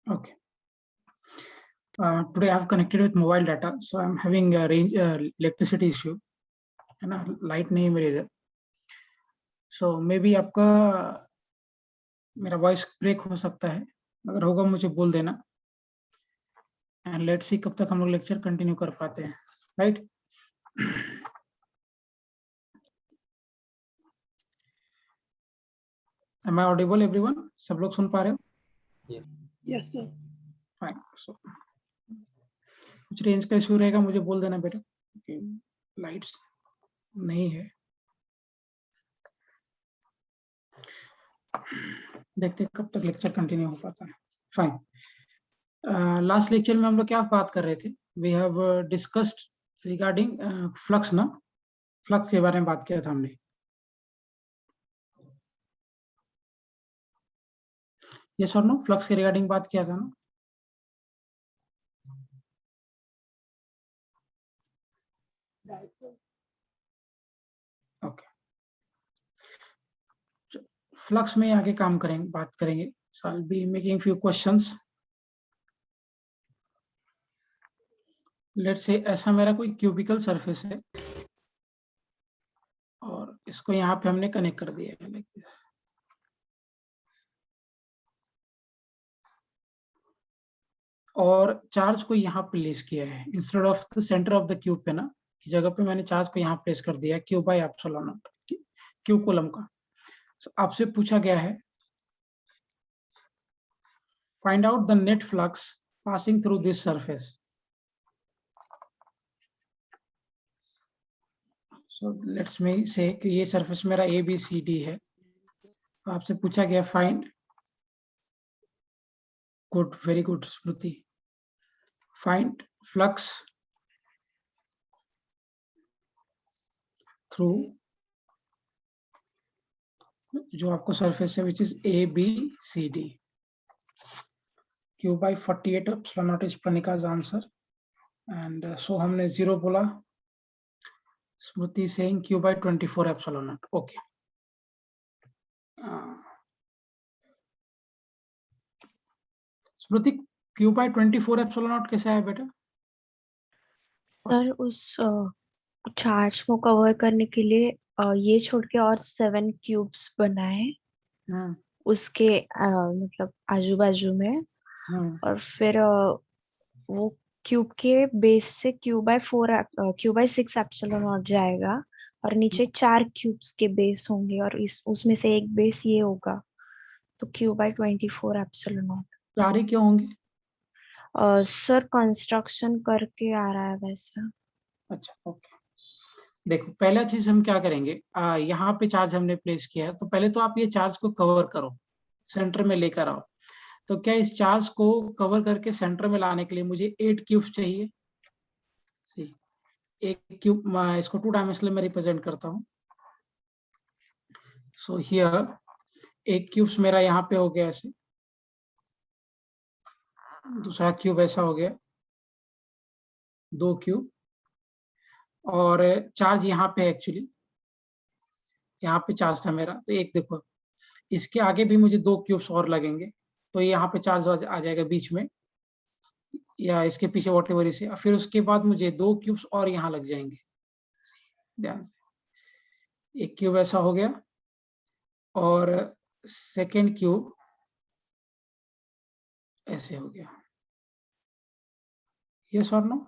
Okay. Today I have connected with mobile data, so I'm having a range electricity issue, है ना, light नहीं है मेरे इधर, so maybe आपका मेरा वॉइस ब्रेक हो सकता है, अगर होगा मुझे बोल देना, and let's see कब तक हम लोग लेक्चर कंटिन्यू कर पाते हैं, right? Am I audible everyone? सब लोग सुन पा रहे हो? Yes, sir. Fine. So कुछ रेंज का इशू रहेगा मुझे बोल देना बेटा, क्योंकि लाइट्स नहीं है, देखते कब तक लेक्चर कंटिन्यू हो पाता है. फाइन. लास्ट लेक्चर में हम लोग क्या बात कर रहे थे? We have discussed regarding flux ना, फ्लक्स के बारे में बात किया था हमने. यस और नो, फ्लक्स के रिगार्डिंग बात किया था ना? ओके. फ्लक्स में आगे काम करेंगे, बात करेंगे. So I will be making few questions. Let's say ऐसा मेरा कोई क्यूबिकल सरफेस है और इसको यहाँ पे हमने कनेक्ट कर दिया है लाइक दिस. और चार्ज को यहाँ प्लेस किया है instead of the centre of the cube पे ना, की जगह पे मैंने चार्ज को यहाँ प्लेस कर दिया Q by epsilon nought, Q coulomb का. So, आपसे पूछा गया है find out the net flux passing through this surface. So let's मी से कि ये सरफेस मेरा ए बी सी डी है. तो आपसे पूछा गया find, good, very good Smriti, find flux through जो आपको सरफेस है which is A B C D. Q by 48 epsilon nought is Pranika's answer. And so हमने 0 बोला. Smriti saying Q by 24 epsilon nought. Okay. Smriti Q by 24 epsilon nought कैसे आया बेटा? Sir उस charge को कवर करने के लिए ये छोड़ के और 7 क्यूब्स बनाए उसके मतलब आजू बाजू में, और फिर वो क्यूब के बेस से क्यू बाई 6 एप्सिलॉन नॉट जाएगा और नीचे 4 क्यूब्स के बेस होंगे और उसमें से एक बेस ये होगा, तो क्यू बाई 24 एप्सिलॉन नॉट. चार ही क्यों होंगे? सर कंस्ट्रक्शन करके आ रहा है वैसा. अच्छा, ओके. देखो पहला चीज हम क्या करेंगे, यहाँ पे चार्ज हमने प्लेस किया है, तो पहले तो आप ये चार्ज को कवर करो, सेंटर में लेकर आओ. तो क्या इस चार्ज को कवर करके सेंटर में लाने के लिए मुझे 8 क्यूब्स चाहिए. सी, एक क्यूब इसको 2 डायमेंशनल में रिप्रेजेंट करता हूँ. सो हियर एक क्यूब्स मेरा यहाँ पे हो गया ऐसे, दूसरा क्यूब ऐसा हो गया, 2 क्यूब, और चार्ज यहाँ पे एक्चुअली यहाँ पे चार्ज था मेरा, तो एक देखो इसके आगे भी मुझे 2 क्यूब्स और लगेंगे, तो यहाँ पे चार्ज आ जाएगा बीच में या इसके पीछे वॉटेवर इसे. फिर उसके बाद मुझे 2 क्यूब्स और यहाँ लग जाएंगे. ध्यान से, एक क्यूब ऐसा हो गया और सेकेंड क्यूब ऐसे हो गया. यस और नो?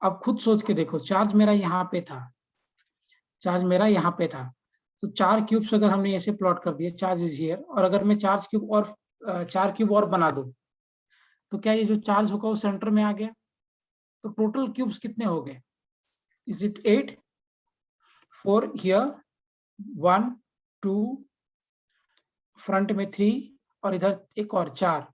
अब खुद सोच के देखो, चार्ज मेरा यहाँ पे था, चार्ज मेरा यहाँ पे था, तो 4 क्यूब्स अगर हमने ऐसे प्लॉट कर दिए, चार्ज इज हियर, और अगर मैं 4 क्यूब और बना दूं, तो क्या ये जो चार्ज होगा वो सेंटर में आ गया? तो टोटल क्यूब्स कितने हो गए? Is it 8? 4 हियर, 1 2, फ्रंट में 3 और इधर एक और 4.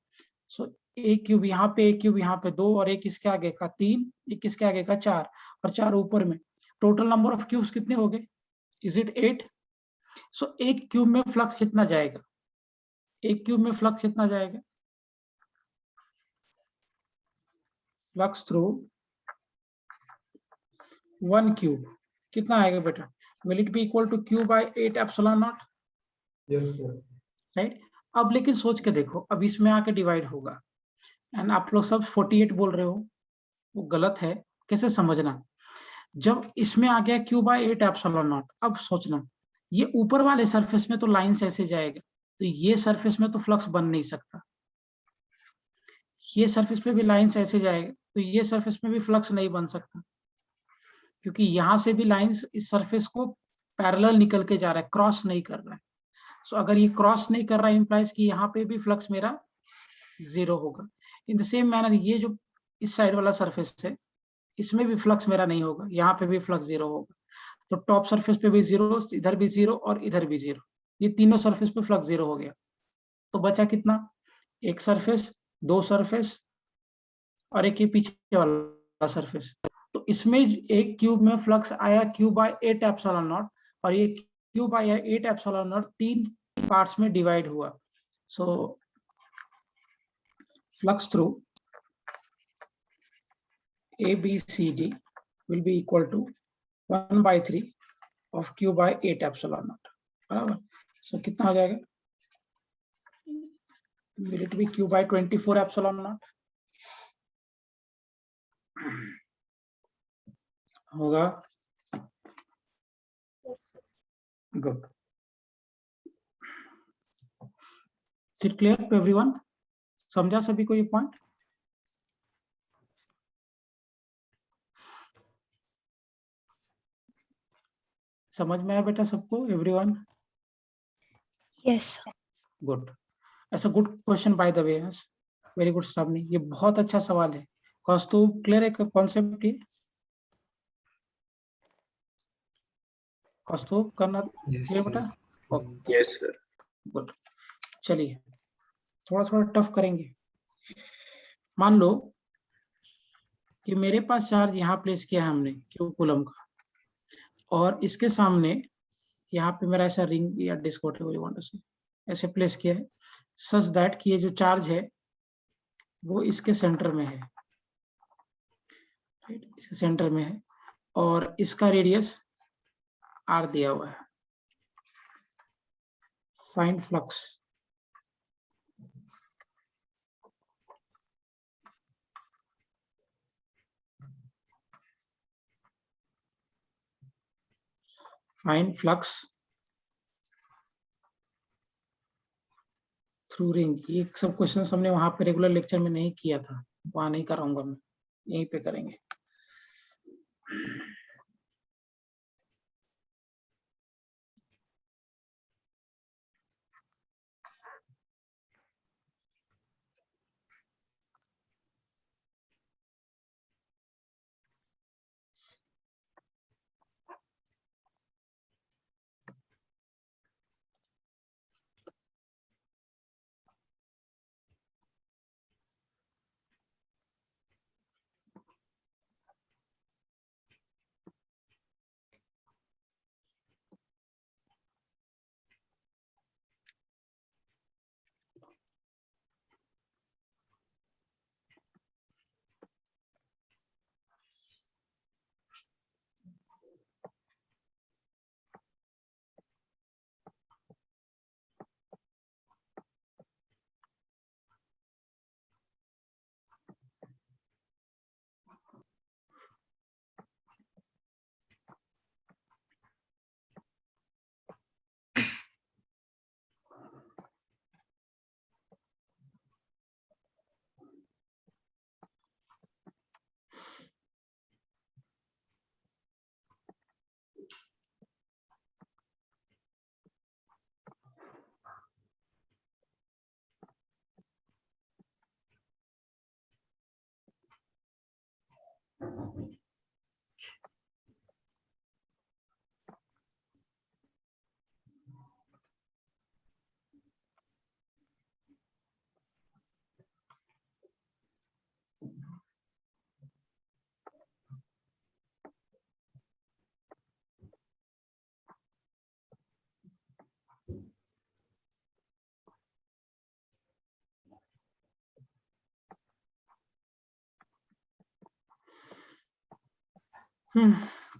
सो एक क्यूब यहाँ पे, एक क्यूब यहाँ पे 2, और एक इसके आगे का 3, एक इसके आगे का 4, और 4 ऊपर में. टोटल नंबर ऑफ क्यूब्स कितने हो गए? Is it 8? सो एक क्यूब में फ्लक्स कितना जाएगा? एक क्यूब में फ्लक्स कितना जाएगा? फ्लक्स थ्रू 1 क्यूब कितना आएगा बेटा? Will it be equal to q by 8 epsilon naught? Yes, sir. Right. अब लेकिन सोच के देखो, अब इसमें आके डिवाइड होगा एंड आप लोग सब 48 बोल रहे हो, वो गलत है। कैसे समझना, जब इसमें आ गया q बाई 8 एप्सिलॉन नॉट, अब सोचना ये ऊपर वाले सरफेस में तो लाइन से ऐसे जाएगा, तो ये सरफेस में तो फ्लक्स बन नहीं सकता, ये सरफेस पे भी लाइन से ऐसे जाएगा, तो ये सरफेस में भी फ्लक्स नहीं बन सकता, क्योंकि यहां से भी लाइंस इस सरफेस को पैरेलल निकल के जा रहा है, क्रॉस नहीं कर रहा है। सो अगर ये क्रॉस नहीं कर रहा है, इंप्लाइज कि यहाँ पे भी फ्लक्स मेरा 0 होगा। इन द सेम मैनर ये जो इस साइड वाला सरफेस है, इसमें भी फ्लक्स मेरा नहीं होगा, यहाँ पे भी फ्लक्स 0 होगा। तो टॉप सरफेस पे भी 0, इधर भी 0 और इधर भी 0, ये तीनों सरफेस पे फ्लक्स 0 हो गया। तो बचा कितना, एक सरफेस, दो सरफेस और एक ये पीछे वाला सरफेस। तो इसमें एक क्यूब में फ्लक्स आया q बाई 8 एप्सिलॉन नॉट, और ये q by 8 epsilon not 3 parts में डिवाइड हुआ। सो flux through ABCD will be equal to 1/3 of q by 8 epsilon naught, बराबर। सो कितना हो जाएगा, will it be q by 24 epsilon naught होगा। Good, it clear to everyone? समझा सभी को ये पॉइंट? समझ में आया बेटा सबको, एवरीवन? यस। गुड, ऐसा good question by the way, very good Shravani, ये बहुत अच्छा सवाल है। कौस्तुभ क्लियर है कॉन्सेप्ट ये? कौस्तुभ करना क्लियर बेटा? Yes sir. गुड, चलिए थोड़ा थोड़ा टफ करेंगे। मान लो कि मेरे पास चार्ज यहाँ प्लेस किया है हमने क्यू कूलम का, और इसके सामने यहाँ पे मेरा ऐसा रिंग या डिस्क ऐसे प्लेस किया है, सच दैट कि ये जो चार्ज है वो इसके सेंटर में है, राइट, इसके सेंटर में है, और इसका रेडियस r दिया हुआ है। Find flux. Find flux through ring. ये सब क्वेश्चन हमने वहां पे रेगुलर लेक्चर में नहीं किया था, वहां नहीं कराऊंगा मैं, यहीं पे करेंगे।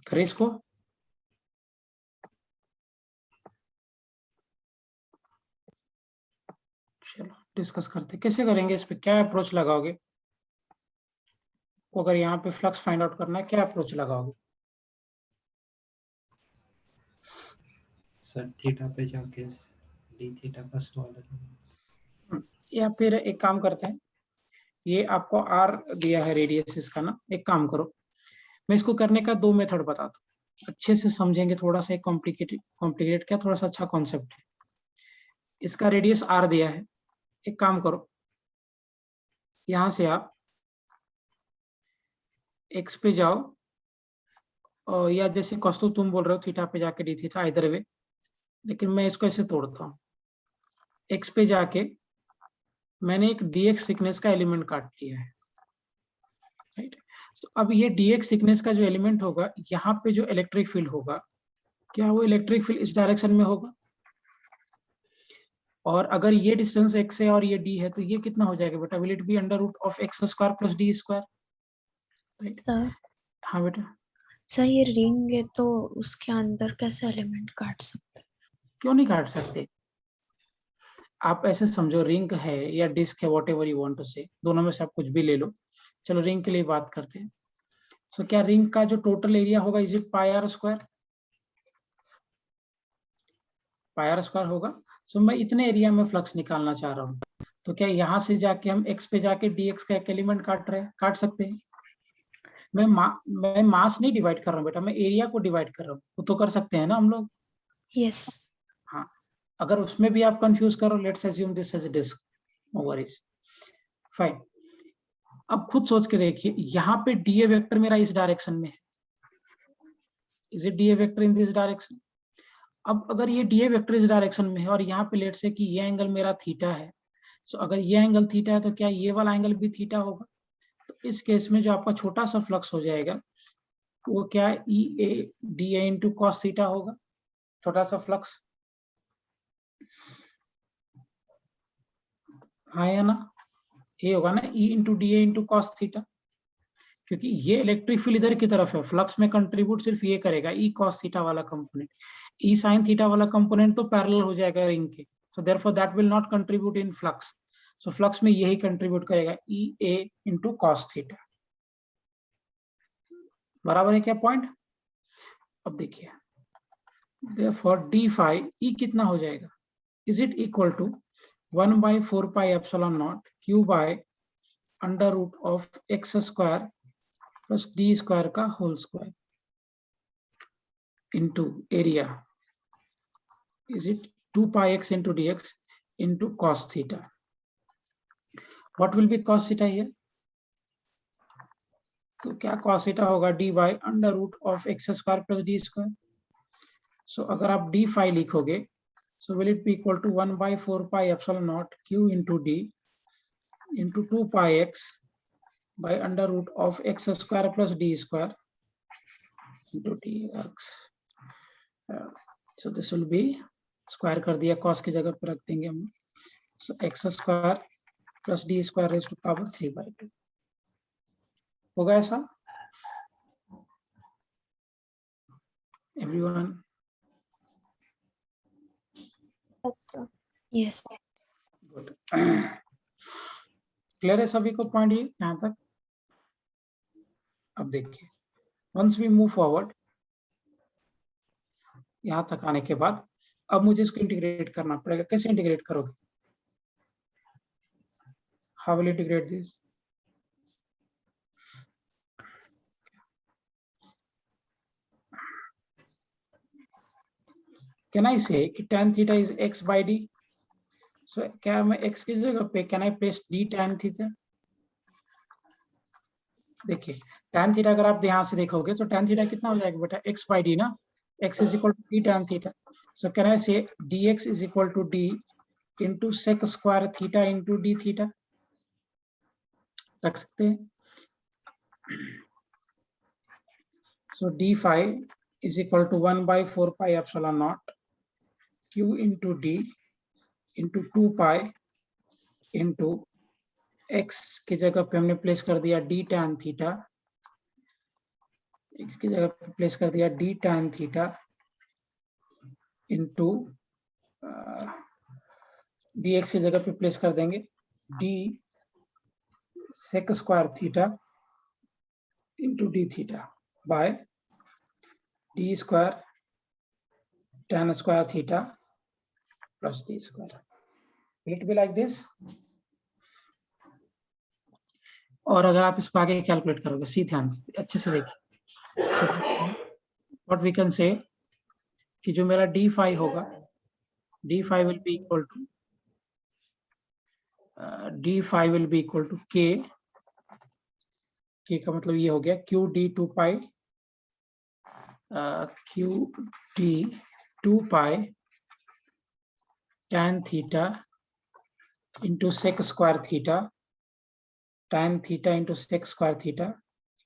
करें इसको। डिस्कस करते हैं। कैसे करेंगे इस पे, क्या अप्रोच लगाओगे? को अगर यहाँ पे फ्लक्स फाइंड आउट करना है, क्या अप्रोच लगाओगे? सर थीटा पे जाके डी थीटा फर्स्ट वाला। या फिर एक काम करते हैं, ये आपको आर दिया है रेडियस इसका ना, एक काम करो, मैं इसको करने का 2 मेथड बताता हूँ, अच्छे से समझेंगे। थोड़ा सा कॉम्प्लिकेट क्या, थोड़ा सा अच्छा कॉन्सेप्ट है। इसका रेडियस आर दिया है, एक काम करो, यहां से आप एक्स पे जाओ, और या जैसे कस्तूर तुम बोल रहे हो थीटा पे जाके डी थीटा, इधर वे, लेकिन मैं इसको ऐसे तोड़ता हूँ। एक्स पे जाके मैंने एक dx थिकनेस का एलिमेंट काट लिया है, राइट। तो अब ये dx थिकनेस का जो एलिमेंट होगा, यहाँ पे जो इलेक्ट्रिक फील्ड होगा, क्या वो इलेक्ट्रिक फील्ड इस डायरेक्शन में होगा? और अगर ये डिस्टेंस x है और ये d है, तो ये कितना हो जाएगा बेटा? Will it be under root of x square plus D square, right? Sir हाँ बेटा। सर ये रिंग है तो उसके अंदर कैसे एलिमेंट काट सकते हैं? क्यों नहीं काट सकते? आप ऐसे समझो, रिंग है या डिस्क है, whatever you want to say, दोनों में से आप कुछ भी ले लो। चलो रिंग के लिए बात करते हैं। सो क्या रिंग का जो टोटल एरिया होगा, is it pi are square? Pi are square होगा। सो मैं इतने एरिया में फ्लक्स निकालना चाह रहा हूँ, तो क्या यहाँ से जाके हम x पे जाके dx का एक एलिमेंट काट सकते हैं? मैं मास नहीं डिवाइड कर रहा हूँ बेटा, मैं एरिया को डिवाइड कर रहा हूँ, वो तो कर सकते हैं ना हम लोग। यस। हाँ, अगर उसमें भी आप कंफ्यूज करो, let's assume this as a disc, no worries, fine. अब खुद सोच के देखिए, यहाँ पे डीए वेक्टर मेरा इस डायरेक्शन में है, is it DA vector in this direction? अब अगर ये डीए वेक्टर इस डायरेक्शन में है और यहाँ पे लेट से कि ये एंगल मेरा थीटा है, सो अगर ये एंगल थीटा है तो क्या ये वाला एंगल भी थीटा होगा? तो इस केस में जो आपका छोटा सा फ्लक्स हो जाएगा, वो क्या E A D A into cos theta होगा, छोटा सा फ्लक्स। हाँ या ना? ये होगा ना E into D A into cos theta, क्योंकि ये इलेक्ट्रिक फील्ड इधर की तरफ है, फ्लक्स में कंट्रीब्यूट सिर्फ ये करेगा ई कॉस थीटा वाला कंपोनेंट, ई साइन थीटा वाला कंपोनेंट तो पैरेलल हो जाएगा रिंग के, so therefore that will not contribute in flux. So flux में यही कंट्रीब्यूट करेगा ई ए इंटू कॉस थीटा। बराबर है क्या पॉइंट? अब देखिए, देयरफॉर डी फाई ई कितना हो जाएगा, is it equal to 1/4 pi epsilon nought Q by under root of x square plus D square का whole square into area, is it 2 pi x into dx into cos theta? What will be cos theta here? तो क्या cos theta होगा d by under root of x square plus d square. So अगर आप d phi लिखोगे, so will it be equal to 1/4 pi epsilon naught q into d into 2 pi x by under root of x square plus d square into dx. So this will be square कर दिया, cos की जगह पे रख देंगे हम, so x square plus d square raised to power 3/2 होगा ऐसा? एवरीवन? यस। गुड, क्लियर है सभी को पॉइंट ये यहाँ तक? अब देखिए, वंस वी मूव फॉरवर्ड, यहाँ तक आने के बाद अब मुझे इसको इंटीग्रेट करना पड़ेगा। कैसे इंटीग्रेट करोगे? How will integrate this? Can I से कि tan theta is x by d? सो क्या मैं x की जगह पे can I place d tan theta? देखिए, tan थीटा अगर आप ध्यान से देखोगे तो tan थीटा कितना हो जाएगा बेटा? x by d ना, x is equal to d tan theta. So can I say dx is equal to d into sec square theta into d theta? रख सकते हैं। So d phi is equal to 1/4 pi epsilon naught q into d into 2 pi into x की जगह पे हमने place कर दिया d tan theta, x की जगह पे प्लेस कर दिया d tan theta into dx की जगह पे प्लेस कर देंगे d sec square theta into D theta by d square tan square theta plus d square. Will it be like this? और अगर आप इसको आगे कैलकुलेट करोगे, सी ध्यान से अच्छे से देखिए, व्हाट वी कैन से कि जो मेरा d फाई होगा, d phi will be equal to d5 will be equal to k. k का मतलब ये हो गया q d 2 pi q d 2 pi tan theta into sec square theta tan theta into sec square theta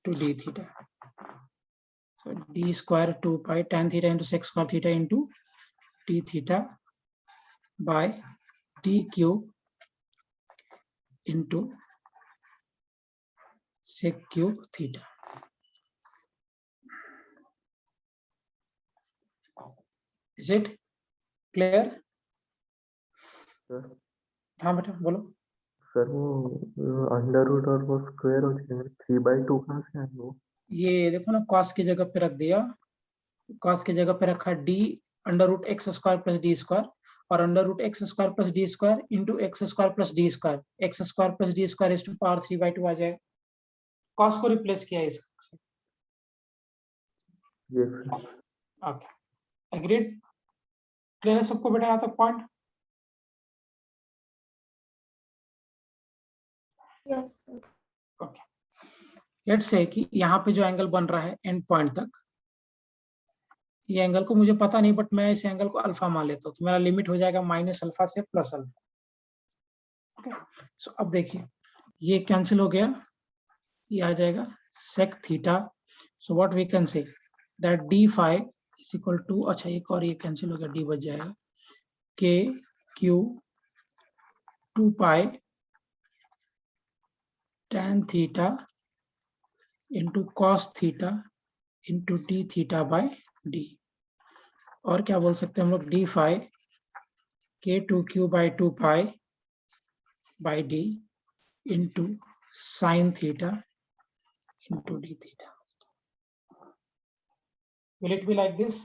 to d theta. So d square 2 pi tan theta into sec square theta into d theta by d cube into sec cube theta. Is it clear? Sir हाँ बेटा बोलो. Sir वो under root और वो square हो जाएगा 3/2 कहाँ से आएगा वो? ये देखो ना, cos की जगह पे रख दिया, cos की जगह पे रखा d under root X square plus D square और under root X square plus D square into X square plus D square, X square plus D square is to power 3/2 आ जाएगा. cos को replace किया इससे. ये sir okay, agreed? Clear है सबको बेटा यहाँ तक point? Yes sir. Okay, let's say कि यहाँ पे जो एंगल बन रहा है एंड पॉइंट तक, ये एंगल को मुझे पता नहीं, बट मैं इस एंगल को अल्फा मान लेता हूँ, तो मेरा लिमिट हो जाएगा माइनस अल्फा से प्लस अल्फा. ओके, सो अब देखिए ये कैंसिल हो गया, ये आ जाएगा sec theta. So what we can say that d phi is equal to, अच्छा एक और ये कैंसिल हो गया, d बच जाएगा k q 2 pi tan theta into cos theta into d theta by d. और क्या बोल सकते हैं हम लोग, d phi k 2q by 2 pi by d into sine theta into d theta. Will it be like this?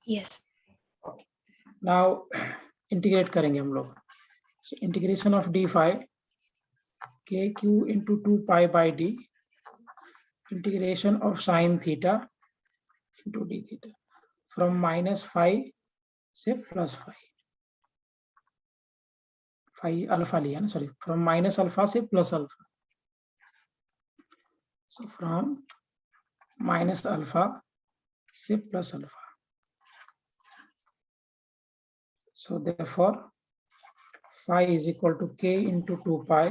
Yes. Okay. Now integrate करेंगे हम लोग. So integration of d phi kq into 2 pi by d integration of sin theta into d theta from minus phi से plus phi. Phi alpha लिया ना, sorry, from minus alpha से plus alpha. So from minus alpha से plus alpha. So therefore phi is equal to k into 2 pi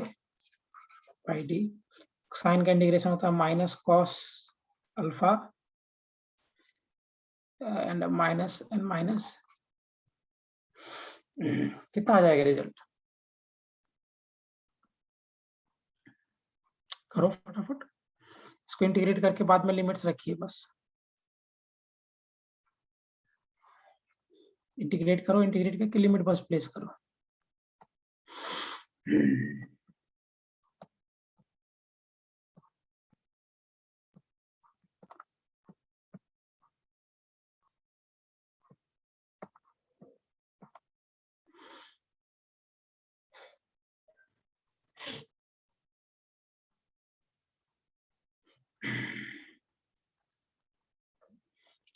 by d. Sign का integration होता है minus cos alpha and minus and minus. कितना आ जाएगा result? करो फटाफट, इसको इंटीग्रेट करके बाद में लिमिट्स रखिए. बस इंटीग्रेट करो, इंटीग्रेट करके लिमिट बस प्लेस करो.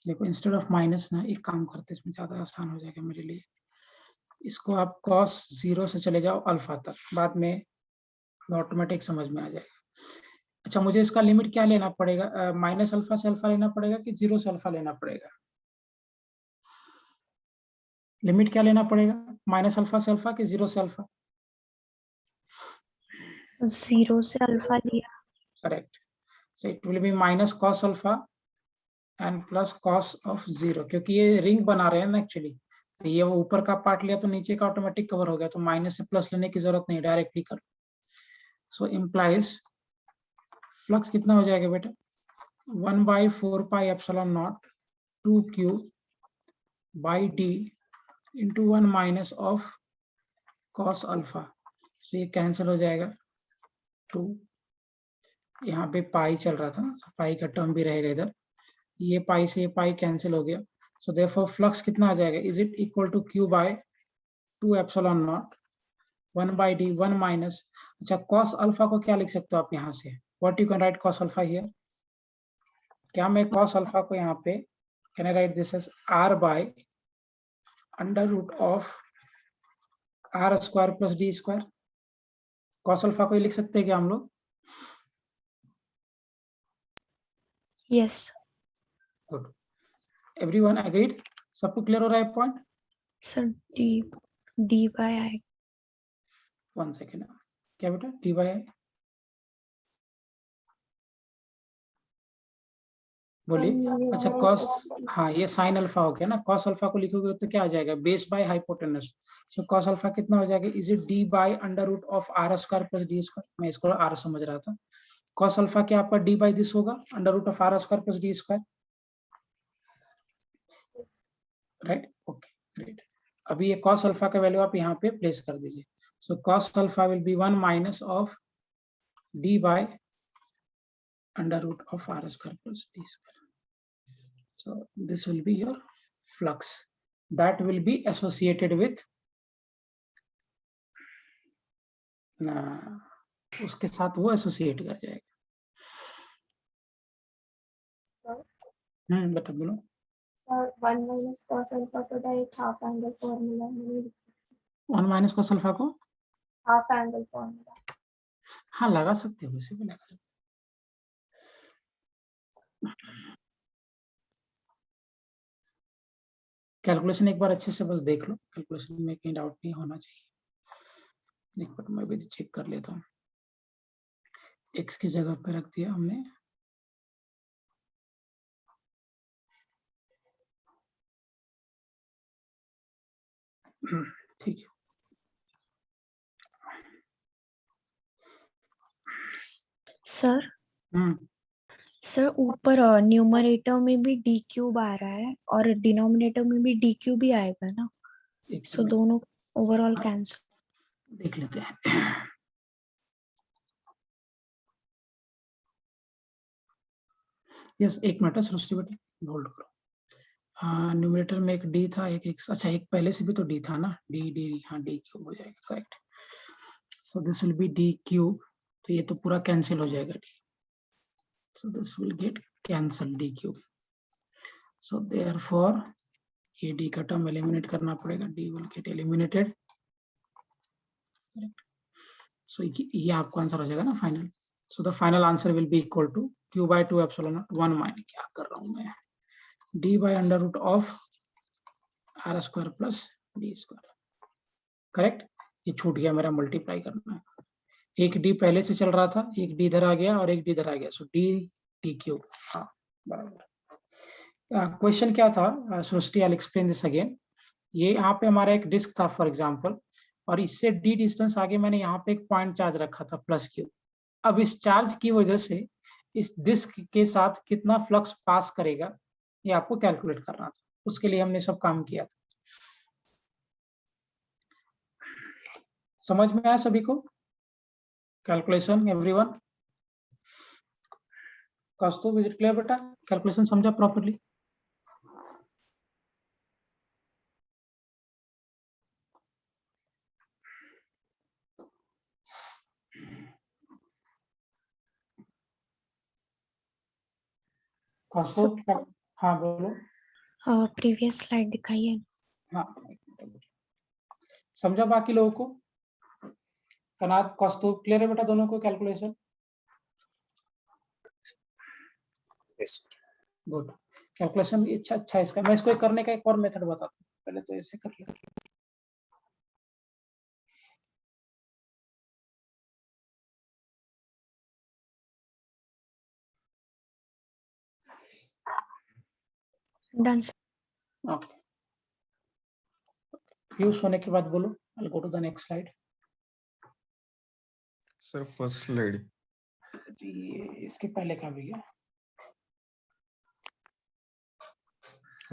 देखो इंस्टेड ऑफ माइनस ना एक काम करते, इसमें ज्यादा आसान हो जाएगा मेरे लिए. इसको आप cos 0 से चले जाओ अल्फा तक, बाद में ऑटोमेटिक समझ में आ जाएगा. अच्छा, मुझे इसका लिमिट क्या लेना पड़ेगा? माइनस अल्फा से अल्फा लेना पड़ेगा कि 0 से अल्फा लेना पड़ेगा? लिमिट क्या लेना पड़ेगा? माइनस अल्फा से अल्फा कि 0 से अल्फा? 0 से अल्फा लिया. Correct. So it will be minus cos alpha and plus cos of 0, क्योंकि ये रिंग बना रहे हैं ना एक्चुअली. तो ये वो ऊपर का पार्ट लिया तो नीचे का ऑटोमेटिक कवर हो गया, तो माइनस से प्लस लेने की जरूरत नहीं, डायरेक्टली करो. सो इम्प्लाइज फ्लक्स कितना हो जाएगा बेटा? 1/4 pi epsilon not 2q by d into 1 minus of cos alpha. तो ये कैंसिल हो जाएगा 2, यहाँ पे पाई चल रहा था ना, पाई का टर्म भी रहेगा इधर, ये पाई से ये पाई कैंसिल हो गया। सो देयरफॉर फ्लक्स कितना आ जाएगा, is it equal to Q by 2 epsilon not 1 by d 1 minus, अच्छा cos अल्फा को क्या लिख सकते हो आप यहाँ से, what you can write cos alpha here, क्या मैं cos अल्फा को यहाँ पे can I write this as r by under root of r square plus d square, cos alpha को लिख सकते हैं क्या हम लोग? यस गुड, एवरीवन एग्रीड, सबको क्लियर हो रहा है पॉइंट? सर डी बाय आई, 1 सेकेंड, क्या बेटा डी बाय आई बोलिए? अच्छा cos, हाँ ये sin अल्फा हो गया ना, cos अल्फा को लिखोगे तो क्या आ जाएगा, base by hypotenuse, so cos alpha कितना हो जाएगा, is it d by under root of r square plus d square, मैं इसको r समझ रहा था, cos अल्फा क्या आपका d बाय दिस होगा under root of r square plus d square, right? Okay great, अभी ये cos अल्फा का वैल्यू आप यहाँ पे प्लेस कर दीजिए, so cos alpha will be 1 minus of d by under root of r square plus d square, so this will be your flux that will be associated with उसके साथ वो associate कर जाएगा। बता बोलो। सर 1 माइनस cos अल्फा को direct half angle formula में 1 minus cos alpha को हाफ एंगल फॉर्मूला, हाँ लगा सकते हो, वैसे भी लगा सकते हो। कैलकुलेशन एक बार अच्छे से बस देख लो, कैलकुलेशन में कहीं डाउट नहीं होना चाहिए। एक बार मैं भी चेक कर लेता हूँ, x की जगह पे रख दिया हमने, ठीक है। सर सर ऊपर न्यूमरेटर में भी डी क्यूब आ रहा है और डिनोमिनेटर में भी डी क्यूब ही आएगा ना, सो दोनों ओवरऑल कैंसिल देख लेते हैं। यस एक मिनट सृष्टि बेटा होल्ड करो, हाँ न्यूमरेटर में एक डी था, एक अच्छा एक पहले से भी तो डी था ना, डी डी हाँ डी क्यूब हो जाएगा, correct, so this will be D cube, तो ये तो पूरा कैंसिल हो जाएगा D, so this will get cancelled d cube, so therefore ये d का टर्म एलिमिनेट करना पड़ेगा, d will get eliminated, so ये आपको आंसर हो जाएगा ना final, so the final answer will be equal to q by 2 epsilon 1 minus क्या कर रहा हूं मैं, d by under root of r square plus d square, correct, ये छूट गया मेरा मल्टीप्लाई करना, एक d पहले से चल रहा था, एक d इधर आ गया और एक d इधर आ गया, सो d क्यूब, हाँ बराबर। क्वेश्चन क्या था सृष्टि, आई एक्सप्लेन दिस अगेन, ये यहाँ पे हमारा एक डिस्क था फॉर एग्जांपल, और इससे d डिस्टेंस आगे मैंने यहाँ पे एक पॉइंट चार्ज रखा था प्लस क्यू, अब इस चार्ज की वजह से इस डिस्क के साथ कितना फ्लक्स पास करेगा ये आपको कैलकुलेट करना था, उसके लिए हमने सब काम किया था। समझ में आया सभी को calculation, everyone? Kaustubh is it clear बेटा, कैलकुलेशन समझा प्रॉपर्ली? कौस्तुभ हाँ बोलो। प्रीवियस स्लाइड दिखाइए। हाँ समझा बाकी लोगों को? कनाद कौस्तुभ क्लियर है बेटा दोनों को कैलकुलेशन? गुड, कैलकुलेशन अच्छा इसका, मैं इसको करने का एक और मेथड बताता हूँ, पहले तो ऐसे कर ले। डन। ओके, यूज होने के बाद बोलो, I'll go to the next slide. Sir first slide जी इसके पहले का भी है।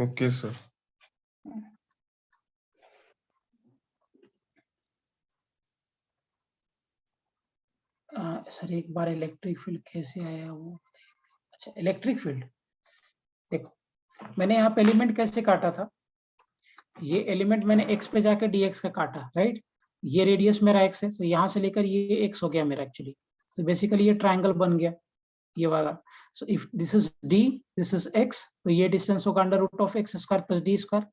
Okay sir. सर एक बार इलेक्ट्रिक फील्ड कैसे आया वो? अच्छा इलेक्ट्रिक फील्ड देखो, मैंने यहाँ पे एलिमेंट कैसे काटा था, ये एलिमेंट मैंने x पे जाके dx का काटा, राइट। ये रेडियस मेरा x है, तो यहाँ से लेकर ये x हो गया मेरा एक्चुअली। सो बेसिकली ये ट्रायंगल बन गया ये वाला। So if this is d, this is x, तो ये डिस्टेंस होगा under root of x square plus d square.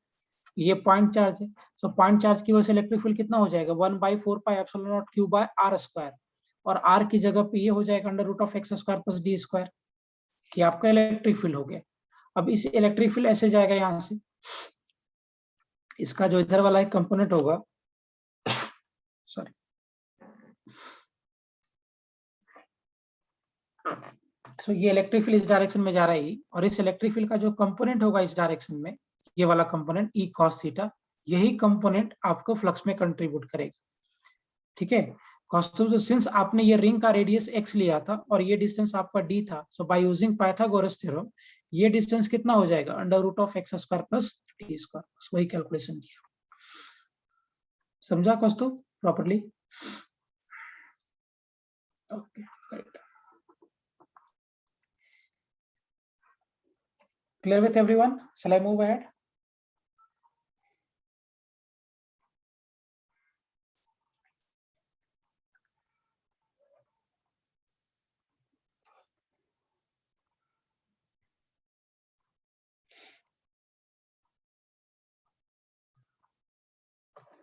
ये पॉइंट चार्ज है, सो पॉइंट चार्ज की वजह से इलेक्ट्रिक फील्ड कितना हो जाएगा, 1/4πε0 q बाय r स्क्वायर, और r की जगह पे ये हो जाएगा under root of x square plus d square. ये आपका इलेक्ट्रिक फील्ड हो गया। अब इस इलेक्ट्रिक फील्ड ऐसे जाएगा यहाँ से, इसका जो इधर वाला एक कंपोनेंट होगा, सॉरी, सो ये इलेक्ट्रिक फील्ड इस डायरेक्शन में जा रहा है, और इस इलेक्ट्रिक फील्ड का जो कंपोनेंट होगा इस डायरेक्शन में, ये वाला कंपोनेंट E cos थीटा, यही कंपोनेंट आपको फ्लक्स में कंट्रीब्यूट करेगा। ठीक है, सिंस आपने ये रिंग का रेडियस x लिया था और ये डिस्टेंस आपका d था, so by using Pythagoras theorem ये डिस्टेंस कितना हो जाएगा, under root of x square plus d square. वही कैलकुलेशन किया, समझा Kaustubh properly? Okay, correct. Clear with everyone? Shall I move ahead?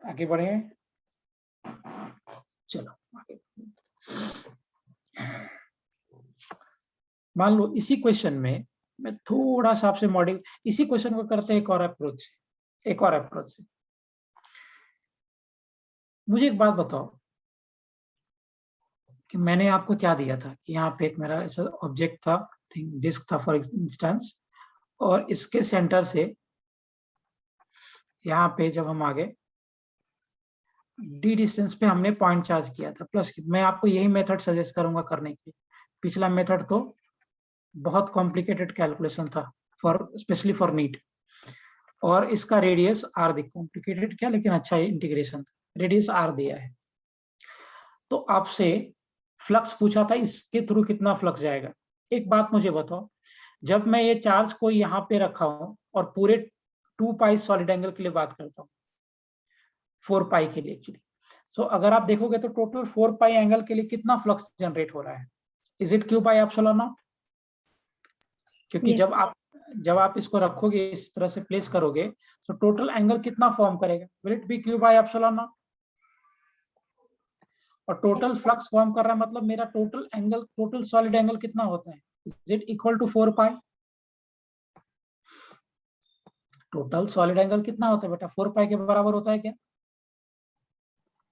आगे बढ़े, चलो आगे। मान लो इसी क्वेश्चन में मैं थोड़ा सा आपसे मॉडिफाई, इसी क्वेश्चन को करते हैं एक और अप्रोच से। मुझे एक बात बताओ कि मैंने आपको क्या दिया था कि यहाँ पे एक मेरा ऐसा ऑब्जेक्ट था, डिस्क था फॉर इंस्टेंस, और इसके सेंटर से यहाँ पे जब हम आगे डी डिस्टेंस पे हमने पॉइंट चार्ज किया था प्लस। मैं आपको यही मेथड सजेस्ट करूंगा करने के लिए। पिछला मेथड तो बहुत कॉम्प्लिकेटेड कैलकुलेशन था फॉर स्पेशली फॉर नीट, और इसका रेडियस आर, देखो कॉम्प्लिकेटेड क्या लेकिन अच्छा इंटीग्रेशन था, रेडियस आर दिया है। तो आपसे फ्लक्स पूछा था, इसके थ्रू कितना फ्लक्स जाएगा। एक बात मुझे बताओ, जब मैं ये चार्ज को यहाँ पे रखा हूं और पूरे 2 पाई सॉलिड एंगल के लिए बात करता हूँ, 4 पाई के लिए एक्चुअली, सो अगर आप देखोगे तो टोटल 4 पाई एंगल के लिए कितना फ्लक्स जनरेट हो रहा है, is it Q by epsilon not? क्योंकि जब आप इसको रखोगे, इस तरह से प्लेस करोगे, तो टोटल एंगल कितना फॉर्म करेगा, will it be q by epsilon naught? और टोटल फ्लक्स फॉर्म कर रहा है, मतलब मेरा total angle, total solid angle कितना होता है, is it equal to 4 pi? Total solid angle कितना होता है बेटा, 4 पाई के बराबर होता है क्या?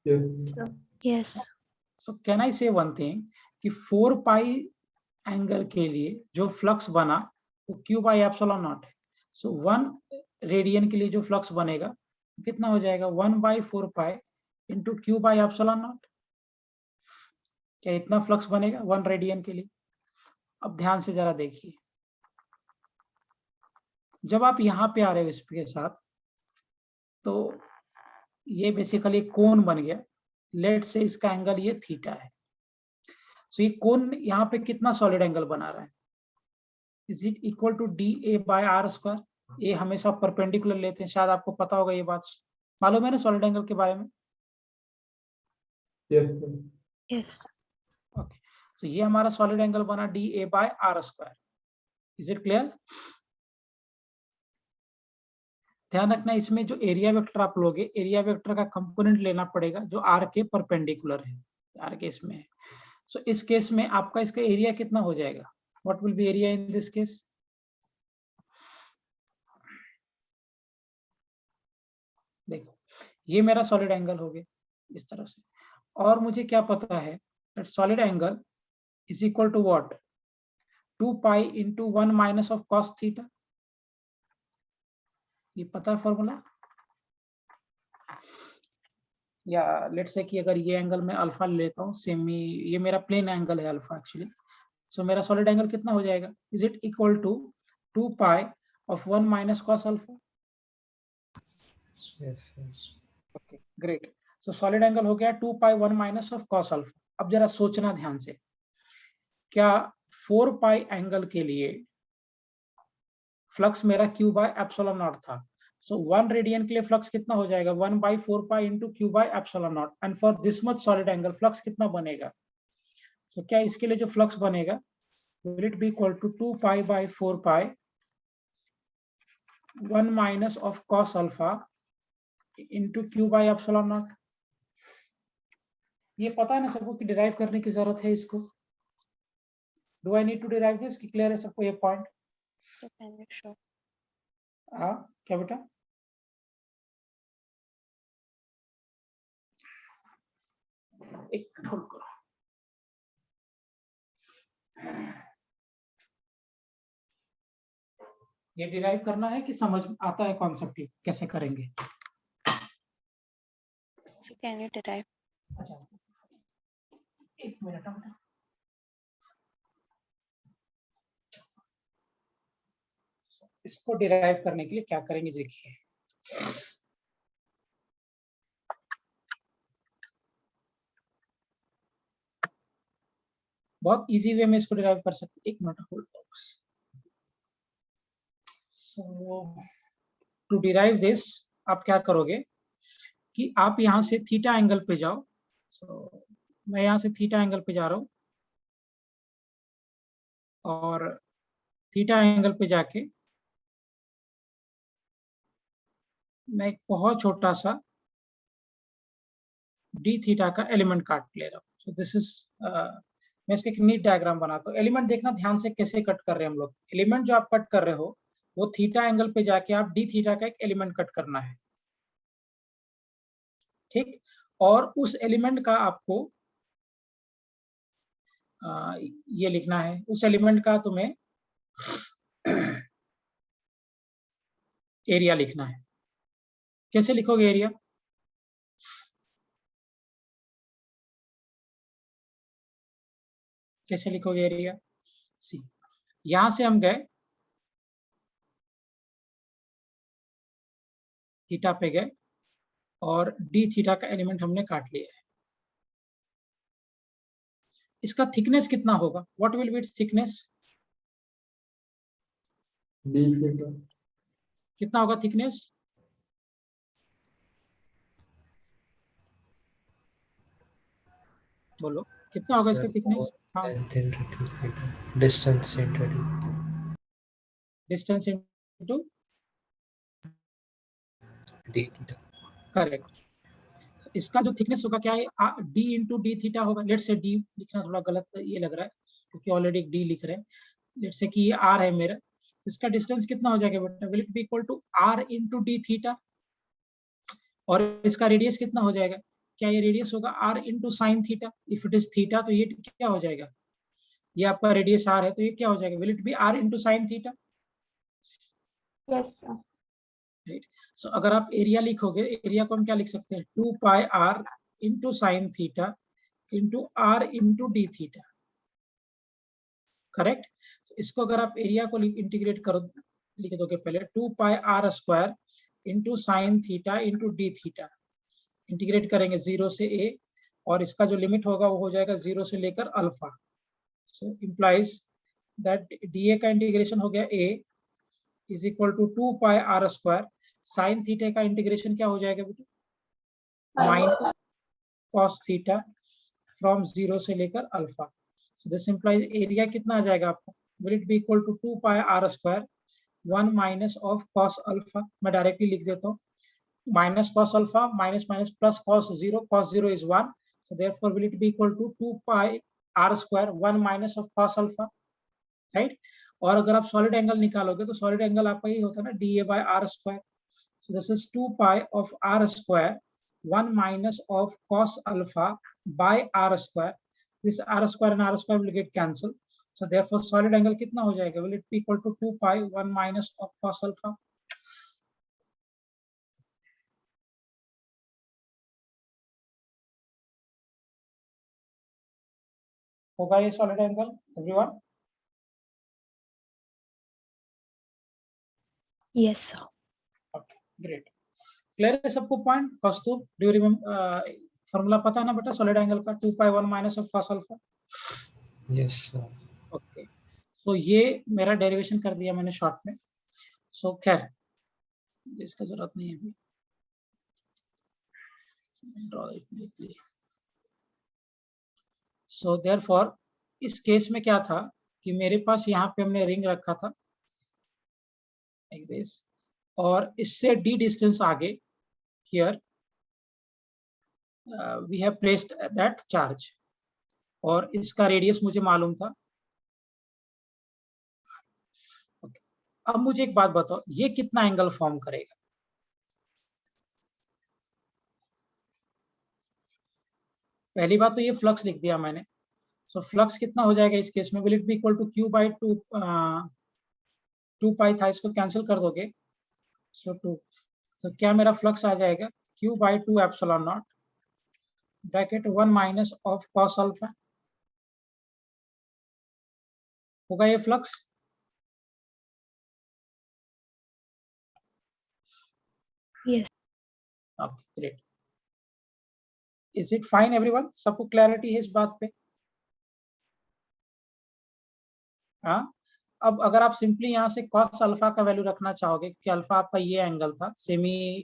Yes. सो कैन आई से वन थिंग कि 4 पाई एंगल के लिए जो फ्लक्स बना वो क्यू बाई एप्सिलॉन नॉट है। सो 1 रेडियन के लिए जो फ्लक्स बनेगा कितना हो जाएगा, 1/4 pi into q by epsilon not. क्या इतना फ्लक्स बनेगा 1 रेडियन के लिए? अब ध्यान से जरा देखिए, जब आप यहाँ पे आ रहे हो इसके साथ, तो ये बेसिकली कोन बन गया, लेट से इसका एंगल ये थीटा है। सो ये कोन यहाँ पे कितना सॉलिड एंगल बना रहा है, is it equal to D A by are square? A हमेशा परपेंडिकुलर लेते हैं, शायद आपको पता होगा, ये बात मालूम है ना सॉलिड एंगल के बारे में? Yes. ओके, सो ये हमारा सॉलिड एंगल बना d A by are square. Is it clear? ध्यान रखना, इसमें जो एरिया वेक्टर आप लोगे, एरिया वेक्टर का कंपोनेंट लेना पड़ेगा जो आर के परपेंडिकुलर है, आर के इसमें है। सो इस केस में आपका इसका एरिया कितना हो जाएगा, what will B area in this case? देखो ये मेरा सॉलिड एंगल हो गया इस तरह से, और मुझे क्या पता है that solid angle is equal to what, 2 pi into 1 minus of cos theta. ये पता है फॉर्मूला? या लेट्स से कि अगर ये एंगल मैं अल्फा लेता हूँ, सेमी, ये मेरा प्लेन एंगल है अल्फा एक्चुअली, सो मेरा सॉलिड एंगल कितना हो जाएगा, is it equal to 2 pi of 1 minus cos alpha? Yes. Okay great, so solid angle हो गया 2 pi 1 minus of cos alpha. अब जरा सोचना ध्यान से, क्या 4 पाई एंगल के लिए फ्लक्स मेरा q बाय एप्सिलॉन नॉट था, सो 1 रेडियन के लिए फ्लक्स कितना हो जाएगा 1 by 4 pi into q by epsilon not, and for this much solid angle flux कितना बनेगा? सो क्या इसके लिए जो फ्लक्स बनेगा will it be equal to 2 pi by 4 pi 1 minus of cos alpha into q by epsilon naught? ये पता है ना सबको कि डिराइव करने की जरूरत है इसको? Do I need to derive this? कि क्लियर है सबको ये पॉइंट? हाँ क्या बेटा? एक मिनट होल्ड करो। ये डिराइव करना है कि समझ आता है कॉन्सेप्ट कैसे करेंगे? So can you derive? अच्छा एक मिनट बेटा। इसको डिराइव करने के लिए क्या करेंगे देखिए, बहुत इजी वे में इसको डिराइव कर सकते। एक मिनट होल्ड करो। सो टू डिराइव दिस आप क्या करोगे कि आप यहां से थीटा एंगल पे जाओ। मैं यहां से थीटा एंगल पे जा रहा हूं और थीटा एंगल पे जाके मैं एक बहुत छोटा सा डी थीटा का एलिमेंट काट ले रहा हूँ। सो दिस इज मैं इसका एक नीट डायग्राम बनाता हूँ। एलिमेंट देखना ध्यान से कैसे कट कर रहे हैं हम लोग। एलिमेंट जो आप कट कर रहे हो वो थीटा एंगल पे जाके आप डी थीटा का एक एलिमेंट कट करना है, ठीक? और उस एलिमेंट का आपको ये लिखना है, उस एलिमेंट का तुम्हें एरिया लिखना है। कैसे लिखोगे एरिया? कैसे लिखोगे एरिया? सी, यहां से हम गए थीटा पे गए और डी थीटा का एलिमेंट हमने काट लिया है। इसका थिकनेस कितना होगा? What will B it's thickness? D theta कितना होगा थिकनेस? बोलो कितना होगा इसका थिकनेस? हाँ, distance into distance into D theta. Correct. इसका जो थिकनेस होगा क्या है? डी इंटू डी थीटा होगा। लेट से डी लिखना थोड़ा गलत ये लग रहा है क्योंकि ऑलरेडी एक डी लिख रहे हैं। लेट से कि ये आर है मेरा, तो इसका डिस्टेंस कितना हो जाएगा बेटा? Will it be equal to r into D theta. और इसका रेडियस कितना हो जाएगा? क्या ये रेडियस होगा r into sine theta? If it is theta तो ये क्या हो जाएगा? ये आपका रेडियस आर है तो ये क्या हो जाएगा? Will it be R into sine theta? Yes sir. Right. So अगर आप एरिया लिखोगे, एरिया को हम क्या लिख सकते हैं? 2 pi R into sine theta into R into D theta. Correct. इसको अगर आप एरिया को इंटीग्रेट करो, लिख दोगे पहले 2 pi are square into sine theta into D theta. Integrate करेंगे 0 से a और इसका जो लिमिट होगा वो हो जाएगा 0 से लेकर alpha. So implies that dA का इंटीग्रेशन हो गया a is equal to 2 pi are square, sine theta का इंटीग्रेशन क्या हो जाएगा बेटा? माइनस कॉस थीटा फ्रॉम 0 से लेकर alpha. So this implies area कितना आ जाएगा आपको? Will it be equal to 2 pi are square 1 minus of cos alpha. मैं डायरेक्टली लिख देता हूँ, minus cos alpha minus minus plus cos 0 is 1, so therefore will it be equal to 2 pi r square 1 minus of cos alpha, right? और अगर आप solid angle निकालोगे तो solid angle आपका ये होता है ना dA by r square, so this is 2 pi of r square 1 minus of cos alpha by r square. This r square and r square will get cancelled, so therefore solid angle कितना हो जाएगा? Will it be equal to 2 pi 1 minus of cos alpha? होगा ये solid angle everyone? Yes, sir. Okay, great. Clear है सबको point? Kaustubh, do you remember formula पता है ना बेटा सॉलिड एंगल का, 2π1 minus of cos alpha. Yes sir. Okay, तो ये मेरा डेरिवेशन कर दिया मैंने शॉर्ट में। सो खैर इसका जरूरत नहीं है अभी। सो देयरफॉर इस केस में क्या था कि मेरे पास यहाँ पे हमने रिंग रखा था लाइक दिस, और इससे d डिस्टेंस आगे here we have placed that charge, और इसका रेडियस मुझे मालूम था। okay. अब मुझे एक बात बताओ, ये कितना एंगल फॉर्म करेगा? पहली बात तो ये फ्लक्स लिख दिया मैंने। सो फ्लक्स कितना हो जाएगा इस केस में? Will it be equal to q by 2 pi था, इसको कैंसिल कर दोगे। सो 2, सो क्या मेरा फ्लक्स आ जाएगा? q by 2 epsilon not bracket 1 minus of cos alpha होगा ये flux. Yes. Okay great. Is it fine everyone? सबको क्लैरिटी है इस बात पे? हाँ, अब अगर आप सिंपली यहाँ से cos अल्फा का वैल्यू रखना चाहोगे कि अल्फा आपका ये एंगल था, सेमी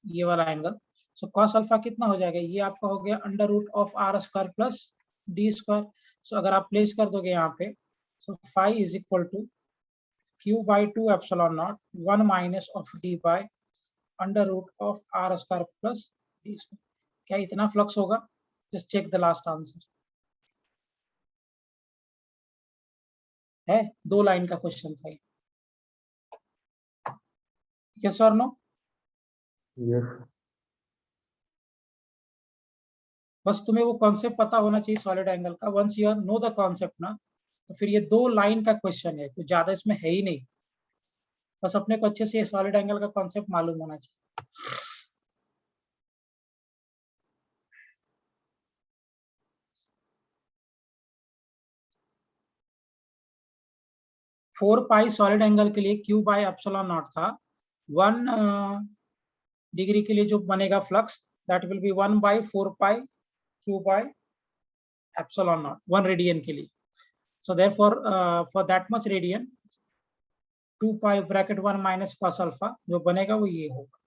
ये वाला एंगल, सो cos अल्फा कितना हो जाएगा? ये आपका हो गया under root of r square plus d square. So अगर आप प्लेस कर दोगे यहाँ पे, so phi is equal to q by 2 epsilon not 1 minus of d by under root of r square plus d square. क्या इतना flux होगा? Just check the last answer. है 2 लाइन का क्वेश्चन था ये। यस और नो? यस। बस तुम्हें वो कॉन्सेप्ट पता होना चाहिए सॉलिड एंगल का। Once you know the concept ना, तो फिर ये 2 लाइन का क्वेश्चन है, कुछ ज्यादा इसमें है ही नहीं। बस अपने को अच्छे से सॉलिड एंगल का कॉन्सेप्ट मालूम होना चाहिए। 4 पाई सॉलिड एंगल के लिए q बाई एप्सिलॉन नॉट था। 1 डिग्री के लिए जो बनेगा flux, that will be 1 by 4 pi q by epsilon not 1 radian के लिए। So therefore for that much radian 2 pi bracket 1 minus cos alpha जो बनेगा वो ये होगा।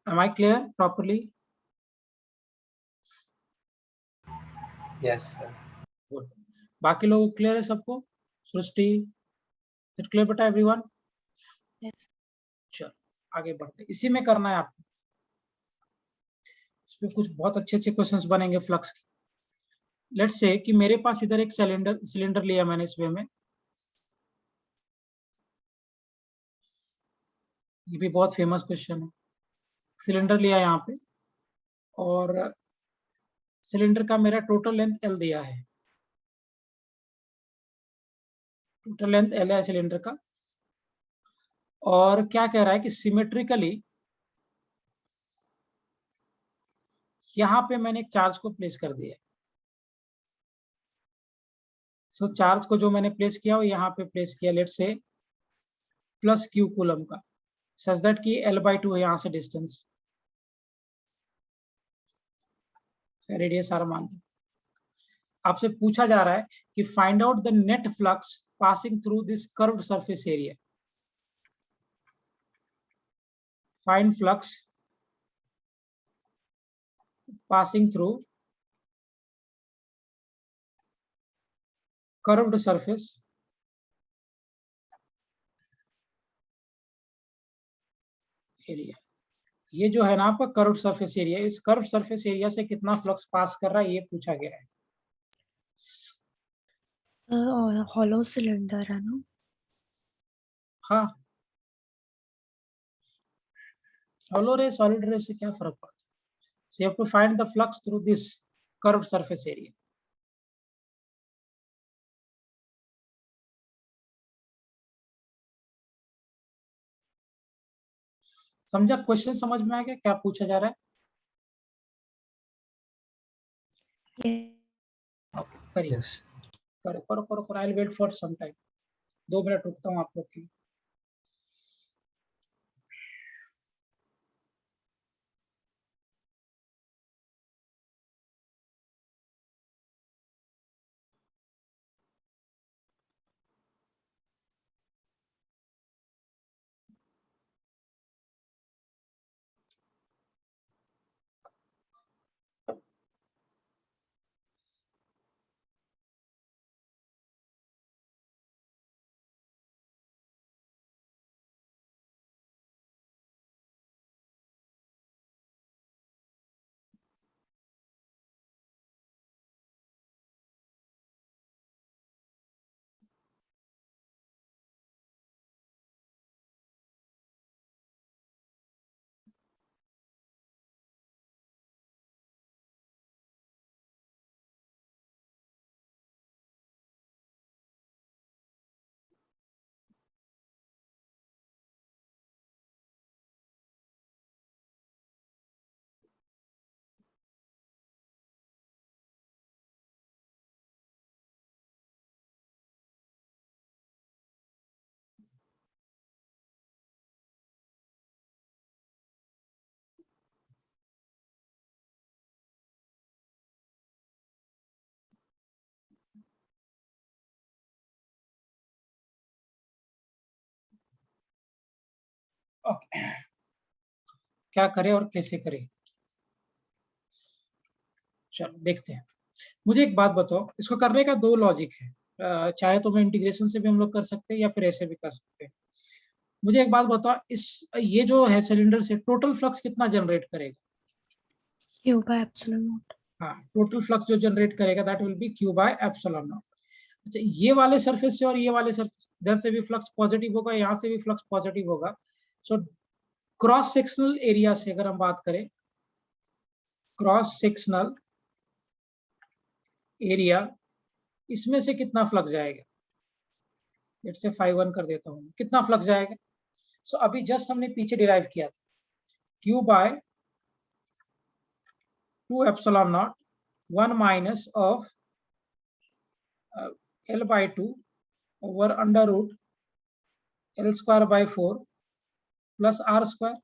Am I clear properly? Yes sir. Good. बाकी लोग क्लियर है सबको? सृष्टि क्लियर बेटा एवरीवन? Yes. चलो आगे बढ़ते, इसी में करना है आपको। इसमें कुछ बहुत अच्छे अच्छे क्वेश्चंस बनेंगे फ्लक्स के। लेट्स से कि मेरे पास इधर एक सिलेंडर लिया मैंने इस वे में, ये भी बहुत फेमस क्वेश्चन है। सिलेंडर लिया यहाँ पे, और सिलेंडर का मेरा टोटल लेंथ L दिया है, टोटल लेंथ L है सिलेंडर का। और क्या कह रहा है कि सिमेट्रिकली यहाँ पे मैंने एक चार्ज को प्लेस कर दिया। सो चार्ज को जो मैंने प्लेस किया वो यहाँ पे प्लेस किया, let's say plus q coulomb का, सच दैट कि L/2 है यहाँ से डिस्टेंस, रेडियस r मान लो। आपसे पूछा जा रहा है कि find out the net flux passing through this curved surface area. Find flux passing through curved surface area। ये जो है ना आपका कर्व्ड सरफेस एरिया, इस कर्व्ड सरफेस एरिया से कितना फ्लक्स पास कर रहा है ये पूछा गया है। हॉलो सिलेंडर है ना? हाँ, हॉलो रे सॉलिड रे से क्या फर्क पड़ता है? So you have to find the flux through this curved surface area। समझा? क्वेश्चन समझ में आ गया क्या पूछा जा रहा है? करिए, Yes. करो करो करो करो। I will wait for some time, 2 minute रुकता हूँ आप लोग के लिए। ओके, क्या करें और कैसे करें? चलो देखते हैं। मुझे एक बात बताओ, इसको करने का 2 लॉजिक है। चाहे तो मैं इंटीग्रेशन से भी हम लोग कर सकते हैं या फिर ऐसे भी कर सकते हैं। मुझे एक बात बताओ, ये जो है सिलेंडर से टोटल फ्लक्स कितना जनरेट करेगा? Q by epsilon naught. हाँ, टोटल फ्लक्स जो जनरेट करेगा that will be Q by epsilon not. अच्छा, ये वाले सरफेस से और ये वाले सरफेस, इधर से भी फ्लक्स पॉजिटिव होगा, यहाँ से भी फ्लक्स पॉजिटिव होगा। सो क्रॉस सेक्शनल एरिया से अगर हम बात करें, क्रॉस सेक्शनल एरिया, इसमें से कितना फ्लक्स जाएगा? लेट्स से 5 कर देता हूँ, कितना फ्लक्स जाएगा? सो अभी जस्ट हमने पीछे डिराइव किया था, Q by 2 epsilon not 1 minus of L by 2 over under root L square by 4 plus R square.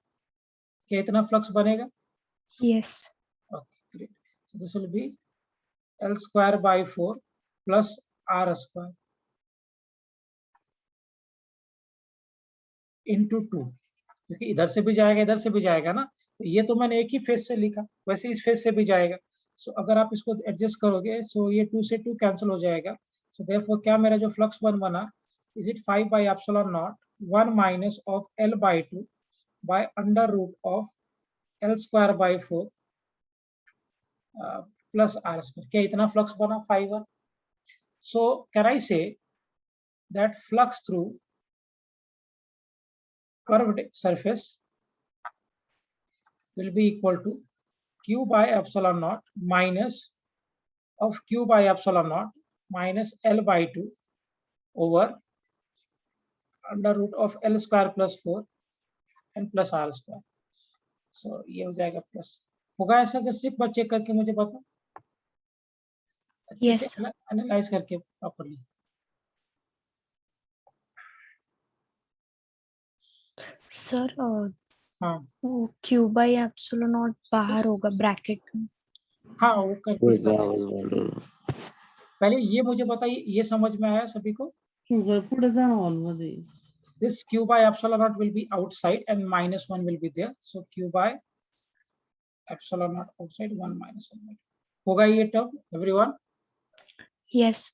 क्या इतना फ्लक्स बनेगा? Yes. Okay, great. So this will be L square by 4 plus R square into 2, क्योंकि इधर से भी जाएगा इधर से भी जाएगा ना, तो ये तो मैंने एक ही फेज से लिखा, वैसे इस फेज से भी जाएगा। सो अगर आप इसको एडजस्ट करोगे, सो ये 2 से 2 कैंसिल हो जाएगा। सो देयरफॉर क्या मेरा जो फ्लक्स 1 बना, is it 5 by epsilon not 1 minus of L by 2 by under root of L square by 4 plus R square. क्या इतना फ्लक्स बना 5। So can I say that flux through curved surface will be equal to Q by epsilon naught minus of Q by epsilon naught minus L by 2 over under root of L square plus 4 and plus R square. So ये हो जाएगा plus, होगा ऐसा? Just एक बार check करके मुझे बताओ, अच्छे Yes, से एनालाइज करके प्रॉपर्ली। sir. हाँ Q by epsilon naught बाहर होगा ब्रैकेट में. हाँ, वो कैलकुलेट कर, पहले ये मुझे बताइए, ये समझ में आया सभी को? This Q by epsilon naught will be outside and minus 1 will be there. So Q by epsilon naught outside 1 minus 1. होगा ये टर्म एवरीवन? Yes.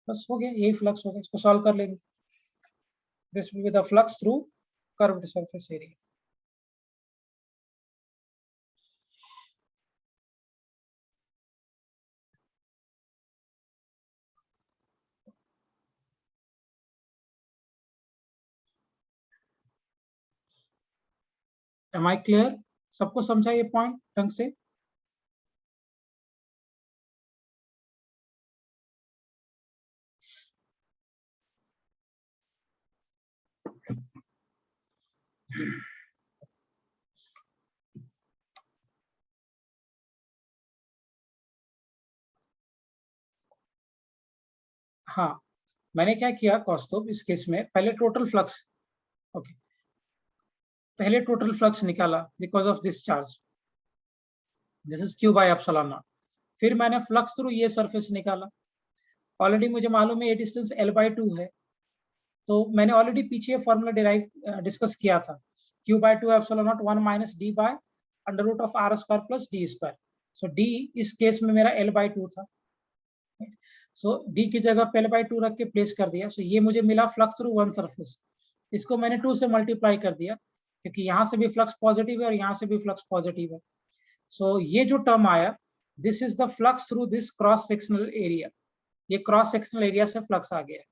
बस हो गया, यही फ्लक्स होगा, इसको सॉल्व कर लेंगे। This will be the flux through curved surface area. Am I clear? सबको समझा ये पॉइंट ढंग से? हाँ, मैंने क्या किया कौस्तुभ इस केस में, पहले टोटल फ्लक्स, ओके, पहले टोटल फ्लक्स निकाला because of this charge, this is Q by epsilon not. फिर मैंने फ्लक्स थ्रू ये सरफेस निकाला, ऑलरेडी मुझे मालूम है ये डिस्टेंस L/2 है, तो मैंने ऑलरेडी पीछे फॉर्मूला डिराइव डिस्कस किया था, q by 2 epsilon not 1 minus d by under root of r square plus d square. So d इस केस में मेरा L/2 था, सो d की जगह पे L/2 रख के प्लेस कर दिया। सो ये मुझे मिला फ्लक्स थ्रू वन सरफेस, इसको मैंने 2 से मल्टीप्लाई कर दिया क्योंकि यहाँ से भी फ्लक्स पॉजिटिव है और यहाँ से भी फ्लक्स पॉजिटिव है। सो ये जो टर्म आया, this is the flux through this cross sectional area, ये क्रॉस सेक्शनल एरिया से फ्लक्स आ गया है।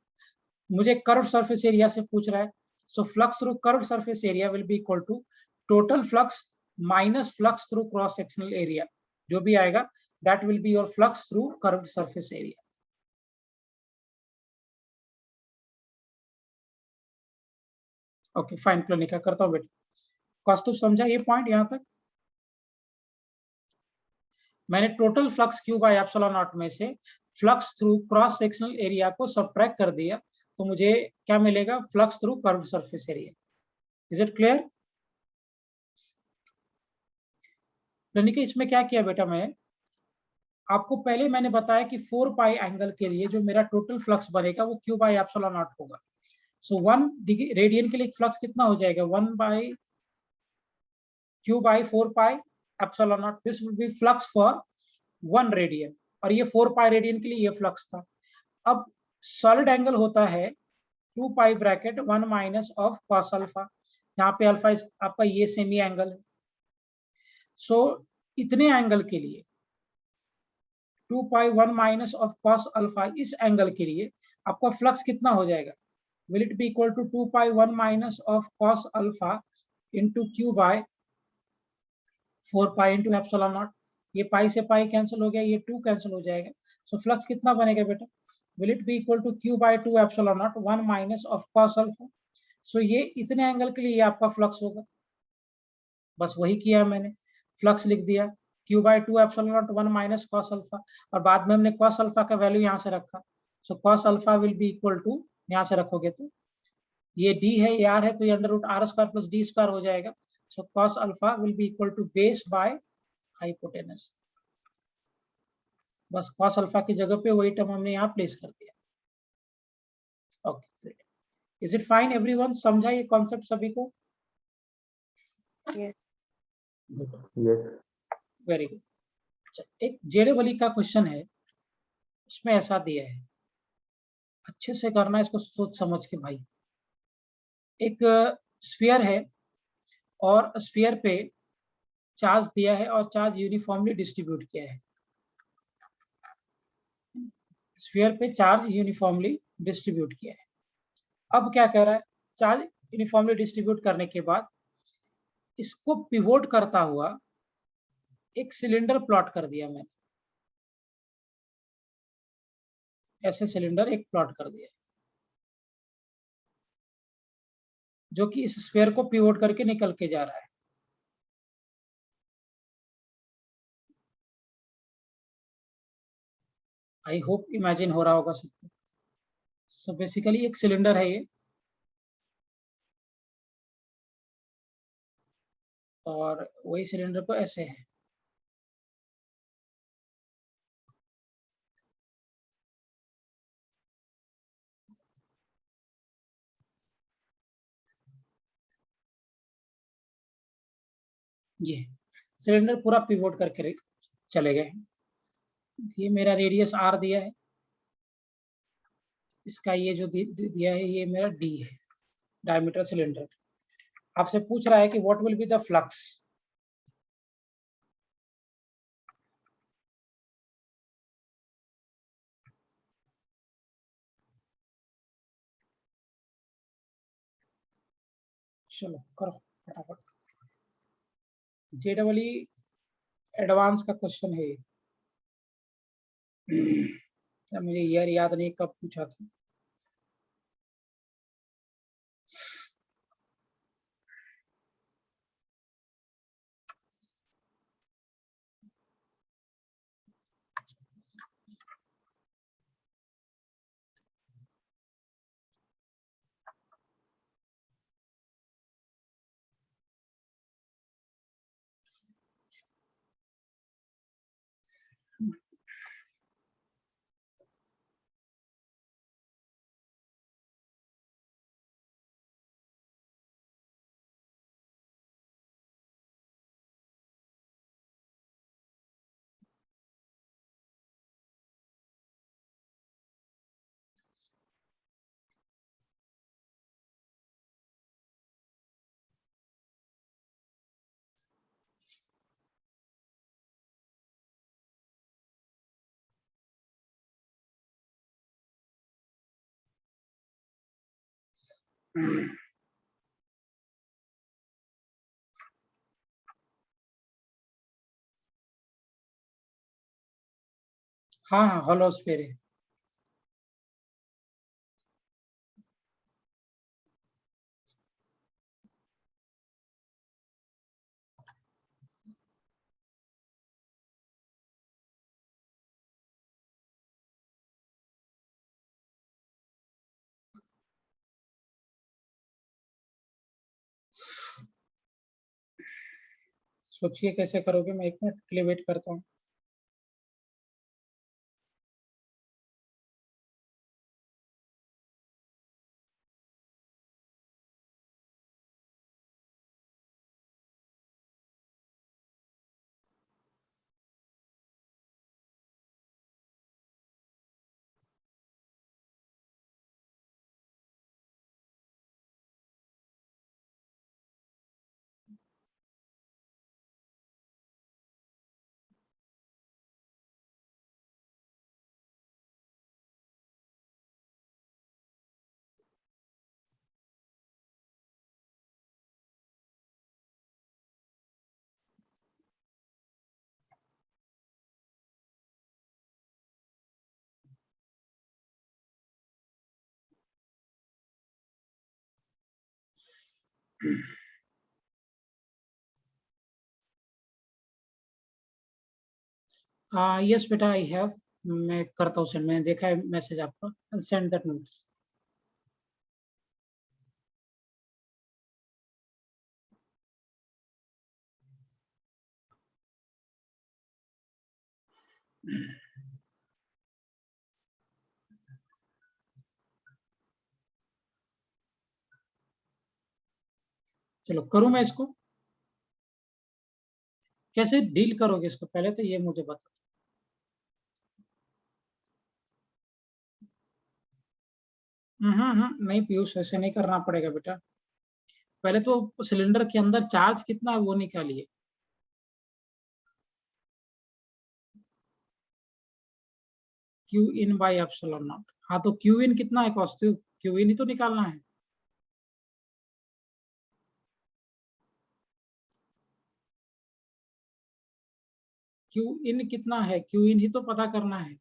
मुझे कर्व सरफेस एरिया से पूछ रहा है, so flux through curve surface area will be equal to total flux minus flux through cross sectional area, जो भी आएगा that will be your flux through curve surface area. Okay fine, Planika करता हूं बेटा। कौस्तुभ समझा ये पॉइंट यहां तक? मैंने total flux Q by epsilon nought में से flux through cross sectional area को सबट्रैक्ट कर दिया, तो मुझे क्या मिलेगा? Flux through curve surface area. Is it clear? Planika इसमें क्या किया बेटा, मैं आपको पहले मैंने बताया कि 4 पाई एंगल के लिए जो मेरा टोटल फ्लक्स बनेगा वो क्यू बाय एप्सिलॉन नॉट होगा। सो 1 रेडियन के लिए फ्लक्स कितना हो जाएगा? 1 by Q by 4 pi epsilon not, this will be flux for 1 radian, और ये 4 पाई रेडियन के लिए ये फ्लक्स था। अब सॉलिड एंगल होता है 2 pi bracket 1 minus of cos alpha, जहां पे अल्फा आपका ये सेमी एंगल है। सो इतने एंगल के लिए 2 pi 1 minus of cos alpha, इस एंगल के लिए आपका फ्लक्स कितना हो जाएगा? Will it be equal to 2 pi 1 minus of cos alpha into q by 4 pi into epsilon naught. ये पाई से पाई कैंसिल हो गया, ये 2 कैंसिल हो जाएगा। सो फ्लक्स कितना बनेगा बेटा? Will it be equal to Q by 2 epsilon not 1 minus of cos alpha. So ये इतने एंगल के लिए ये आपका फ्लक्स होगा, बस वही किया मैंने, फ्लक्स लिख दिया q by 2 epsilon not 1 minus cos alpha, और बाद में हमने कॉस अल्फा का वैल्यू यहाँ से रखा। So cos alpha will be equal to, यहाँ से रखोगे तो ये d है, ये r है, तो ये under root r square plus d square हो जाएगा। So cos alpha will be equal to base by hypotenuse. बस कॉस अल्फा की जगह पे वही टर्म हमने यहाँ प्लेस कर दिया। Okay, is it fine everyone? समझा ये कॉन्सेप्ट सभी को? Yes. Yes very good. एक जेडेबली का क्वेश्चन है, उसमें ऐसा दिया है, अच्छे से करना इसको सोच समझ के भाई। एक स्फीयर है और स्फीयर पे चार्ज दिया है और चार्ज यूनिफॉर्मली डिस्ट्रीब्यूट किया है। स्फीयर पे चार्ज यूनिफॉर्मली डिस्ट्रीब्यूट किया है। अब क्या कह रहा है? चार्ज यूनिफॉर्मली डिस्ट्रीब्यूट करने के बाद इसको पिवोट करता हुआ एक सिलेंडर प्लॉट कर दिया मैंने, ऐसे सिलेंडर एक प्लॉट कर दिया जो कि इस स्फीयर को पिवोट करके निकल के जा रहा है। आई होप इमेजिन हो रहा होगा सबको। सो बेसिकली एक सिलेंडर है ये, और वही सिलेंडर को ऐसे है, ये सिलेंडर पूरा पिवोट करके चले गए। ये मेरा रेडियस r दिया है, इसका ये जो दिया है ये मेरा d है, डायमीटर सिलेंडर। आपसे पूछ रहा है कि what will be the flux. चलो करो फटाफट, जेडबल एडवांस का क्वेश्चन है ये। मुझे ईयर याद नहीं कब पूछा था। हाँ हाँ, होलोस्फीयर है। सोचिए कैसे करोगे, मैं 1 मिनट के लिए वेट करता हूँ। यस बेटा, आई हैव। मैं करता हूँ सेंड, मैंने देखा है मैसेज आपका। Send that notes. चलो करूँ मैं इसको, कैसे डील करोगे इसको, पहले तो ये मुझे बता। नहीं पीयूष, ऐसे नहीं करना पड़ेगा बेटा। पहले तो सिलेंडर के अंदर चार्ज कितना है वो निकालिए। Q in by epsilon not. हाँ तो क्यू इन कितना है कॉस्टिव, क्यू इन ही तो निकालना है। क्यू इन कितना है, क्यू इन ही तो पता करना है।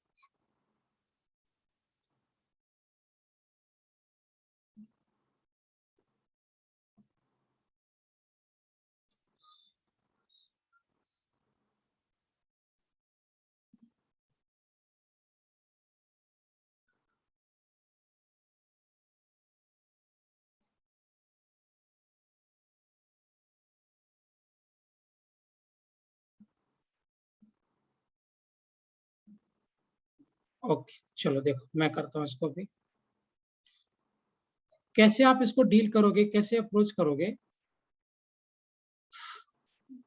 ओके चलो देखो, मैं करता हूँ इसको भी। कैसे आप इसको डील करोगे, कैसे अप्रोच करोगे।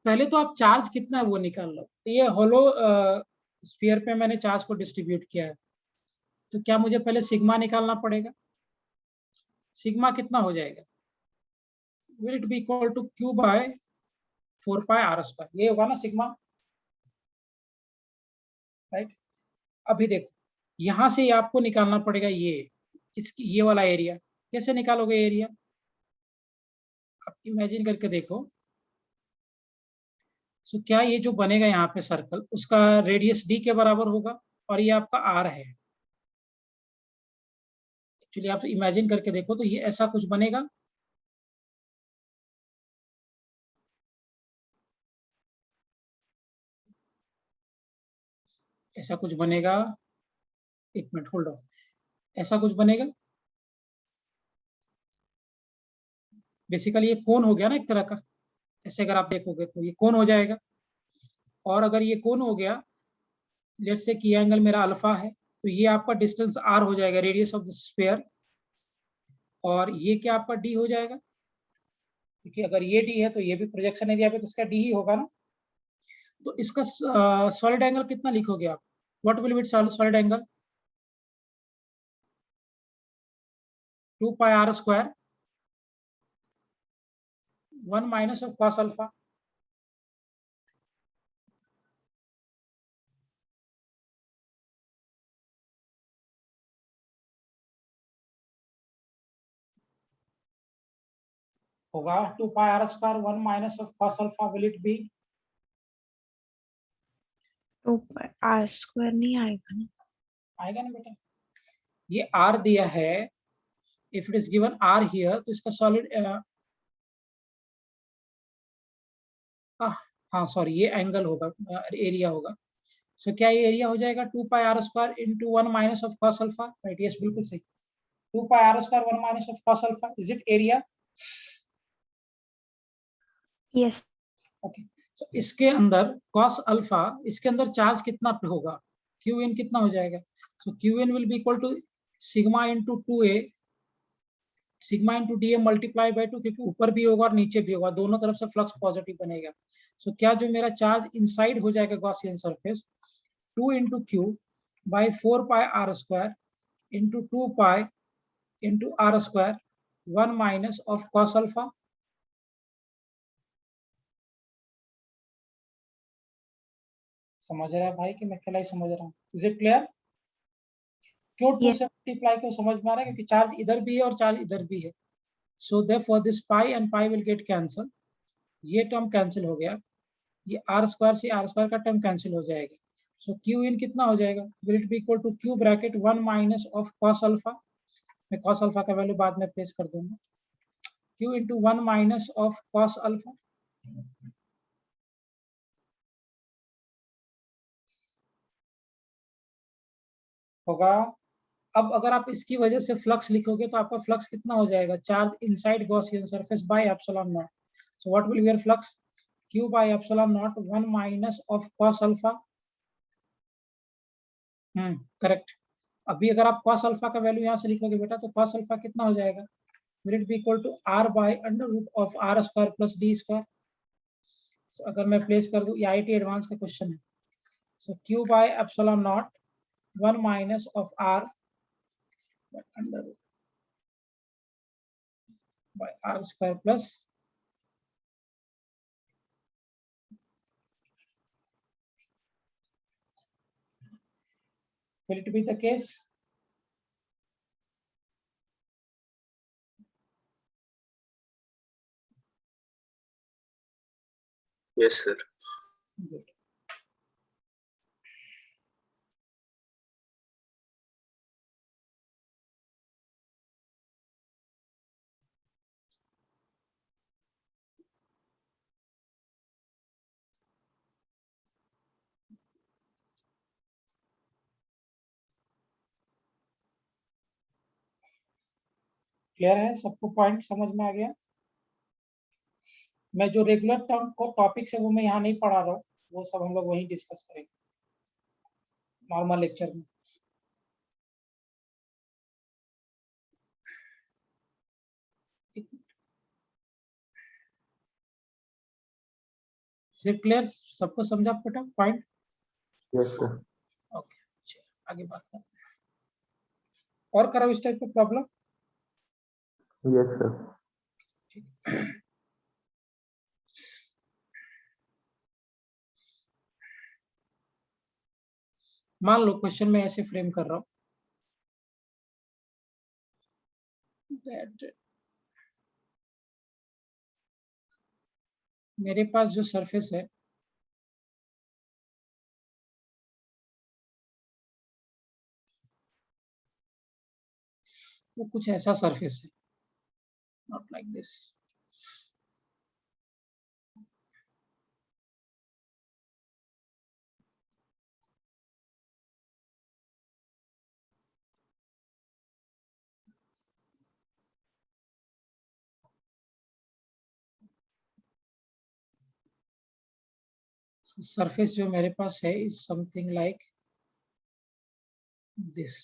पहले तो आप चार्ज कितना है वो निकाल लो। तो ये होलो स्फीयर पे मैंने चार्ज को डिस्ट्रीब्यूट किया है, तो क्या मुझे पहले सिग्मा निकालना पड़ेगा। सिग्मा कितना हो जाएगा, will it be equal to Q by 4 pi are square, ये होगा ना सिग्मा, राइट। अभी देखो, यहां से आपको निकालना पड़ेगा ये, इसकी ये वाला एरिया। कैसे निकालोगे एरिया, आप इमेजिन करके देखो। सो क्या ये जो बनेगा यहाँ पे सर्कल, उसका रेडियस डी के बराबर होगा, और ये आपका आर है। एक्चुअली आप इमेजिन करके देखो तो ये ऐसा कुछ बनेगा। ऐसा कुछ बनेगा, 1 मिनट होल्ड ऑन। ऐसा कुछ बनेगा। बेसिकली ये कोन हो गया ना एक तरह का। ऐसे अगर आप देखोगे तो ये कोन हो जाएगा। और अगर ये कोन हो गया, लेट्स से कि एंगल मेरा अल्फा है, तो ये आपका डिस्टेंस आर हो जाएगा, रेडियस ऑफ द स्फीयर। और ये क्या आपका डी हो जाएगा, क्योंकि अगर ये डी है तो ये भी प्रोजेक्शन एरिया पे तो इसका डी ही होगा ना। तो इसका सॉलिड एंगल कितना लिखोगे आप, what will be solid angle, 2 pi are square 1 minus of cos alpha. होगा 2 pi r square 1 minus of cos alpha, will it be? तो आर स्क्वायर नहीं आएगा ना? आएगा ना बेटा, ये r दिया है, if it is given r here, तो इसका सॉलिड हाँ सॉरी, ये एंगल होगा, एरिया होगा। सो क्या ये एरिया हो जाएगा 2 pi r square into 1 minus of cos alpha, right? Yes, बिल्कुल सही। 2 pi r square 1 minus of cos alpha, is it area? Yes. Okay, so इसके अंदर cos अल्फा, इसके अंदर चार्ज कितना होगा? क्यू इन कितना हो जाएगा? So Q in will be equal to sigma into 2a, sigma into D A multiply by 2, क्योंकि ऊपर भी होगा और नीचे भी होगा, दोनों तरफ से फ्लक्स पॉजिटिव बनेगा। सो क्या जो मेरा चार्ज इनसाइड हो जाएगा Gaussian surface, 2 into q by 4 pi are square into 2 pi into r square 1 minus of cos alpha. समझ रहा है भाई कि मैं अकेला ही समझ रहा हूँ? Is it clear? क्यों 2 से मल्टीप्लाई क्यों समझ में आ रहा है? क्योंकि चार्ज इधर भी है और चार्ज इधर भी है। So therefore this pi and pi will get cancel, ये टर्म कैंसिल हो गया, ये आर स्क्वायर से आर स्क्वायर का टर्म कैंसिल हो जाएगा। सो क्यू इन कितना हो जाएगा? Will it be equal to q bracket 1 minus of cos alpha, मैं कॉस अल्फा का वैल्यू बाद में प्लेस कर दूंगा, q into 1 minus of cos alpha. होगा। अब अगर आप इसकी वजह से फ्लक्स लिखोगे तो आपका फ्लक्स कितना हो जाएगा? Charge inside Gaussian surface by epsilon not. So what will be your flux? q by epsilon not 1 minus of cos alpha. Correct. अभी अगर आप cos अल्फा का वैल्यू यहाँ से लिखोगे बेटा, तो cos अल्फा कितना हो जाएगा? Will it be equal to r by under root of r square plus d square. अगर मैं प्लेस कर दूं, ये आईटी एडवांस का क्वेश्चन है। So q by epsilon not 1 minus of r under root by r square plus will it be the case? Yes, sir. Good. Clear है सबको? Point समझ में आ गया? मैं जो रेगुलर टर्म को टॉपिक्स है वो मैं यहाँ नहीं पढ़ा रहा हूँ, वो सब हम लोग वहीं डिस्कस करेंगे नॉर्मल लेक्चर में। सिर्फ क्लियर, सबको समझा बेटा पॉइंट? Yes sir. ओके, आगे बात करते हैं। और करो इस टाइप का प्रॉब्लम? Yes sir. मान लो क्वेश्चन में ऐसे फ्रेम कर रहा हूँ that मेरे पास जो सरफेस है वो कुछ ऐसा सरफेस है, नॉट लाइक दिस। सरफेस जो मेरे पास है इज समथिंग लाइक दिस।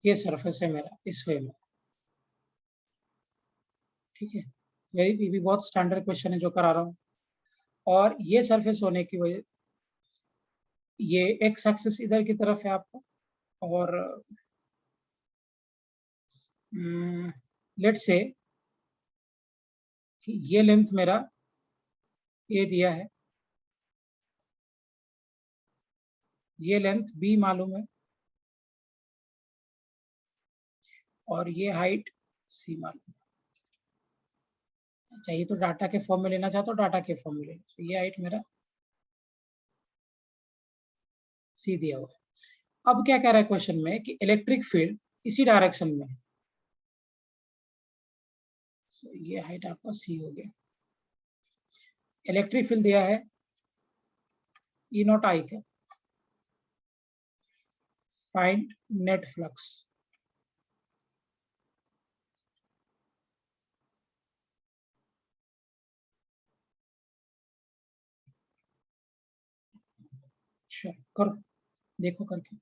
ये सरफेस है मेरा इस वे में, ठीक है? ये भी बहुत स्टैंडर्ड क्वेश्चन है जो करा रहा हूँ। और ये सरफेस होने की वजह, ये एक्स एक्सिस इधर की तरफ है आपका और लेट्स से ये लेंथ मेरा ए दिया है, ये लेंथ बी मालूम है, और ये हाइट सी मालूम है। चाहिए तो डाटा के फॉर्म में लेना चाहता हूँ, डाटा के फॉर्म में लेना। तो ये हाइट मेरा सी दिया हुआ है। अब क्या कह रहा है क्वेश्चन में कि इलेक्ट्रिक फील्ड इसी डायरेक्शन में है। ये हाइट आपका सी हो गया। इलेक्ट्रिक फील्ड दिया है ई नॉट आई का, फाइंड नेट फ्लक्स। चलो करो, देखो करके।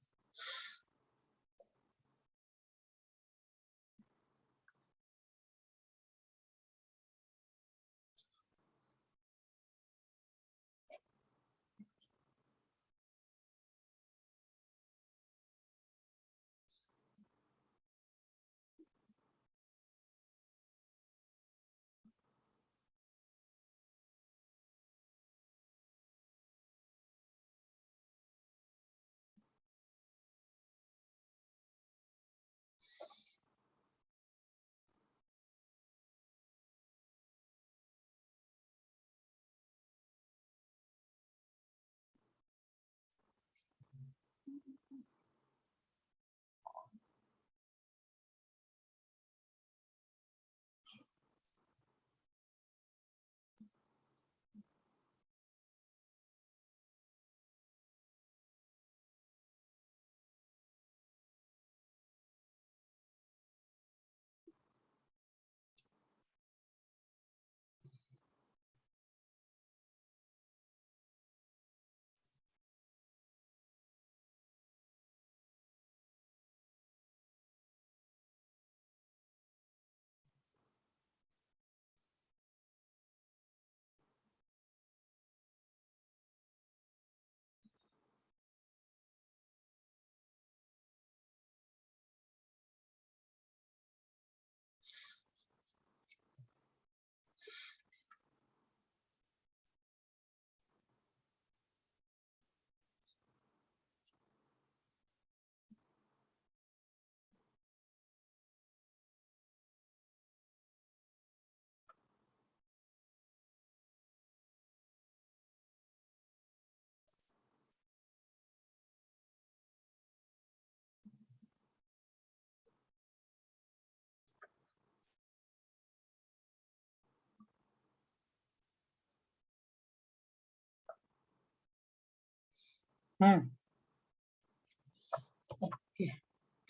ओके,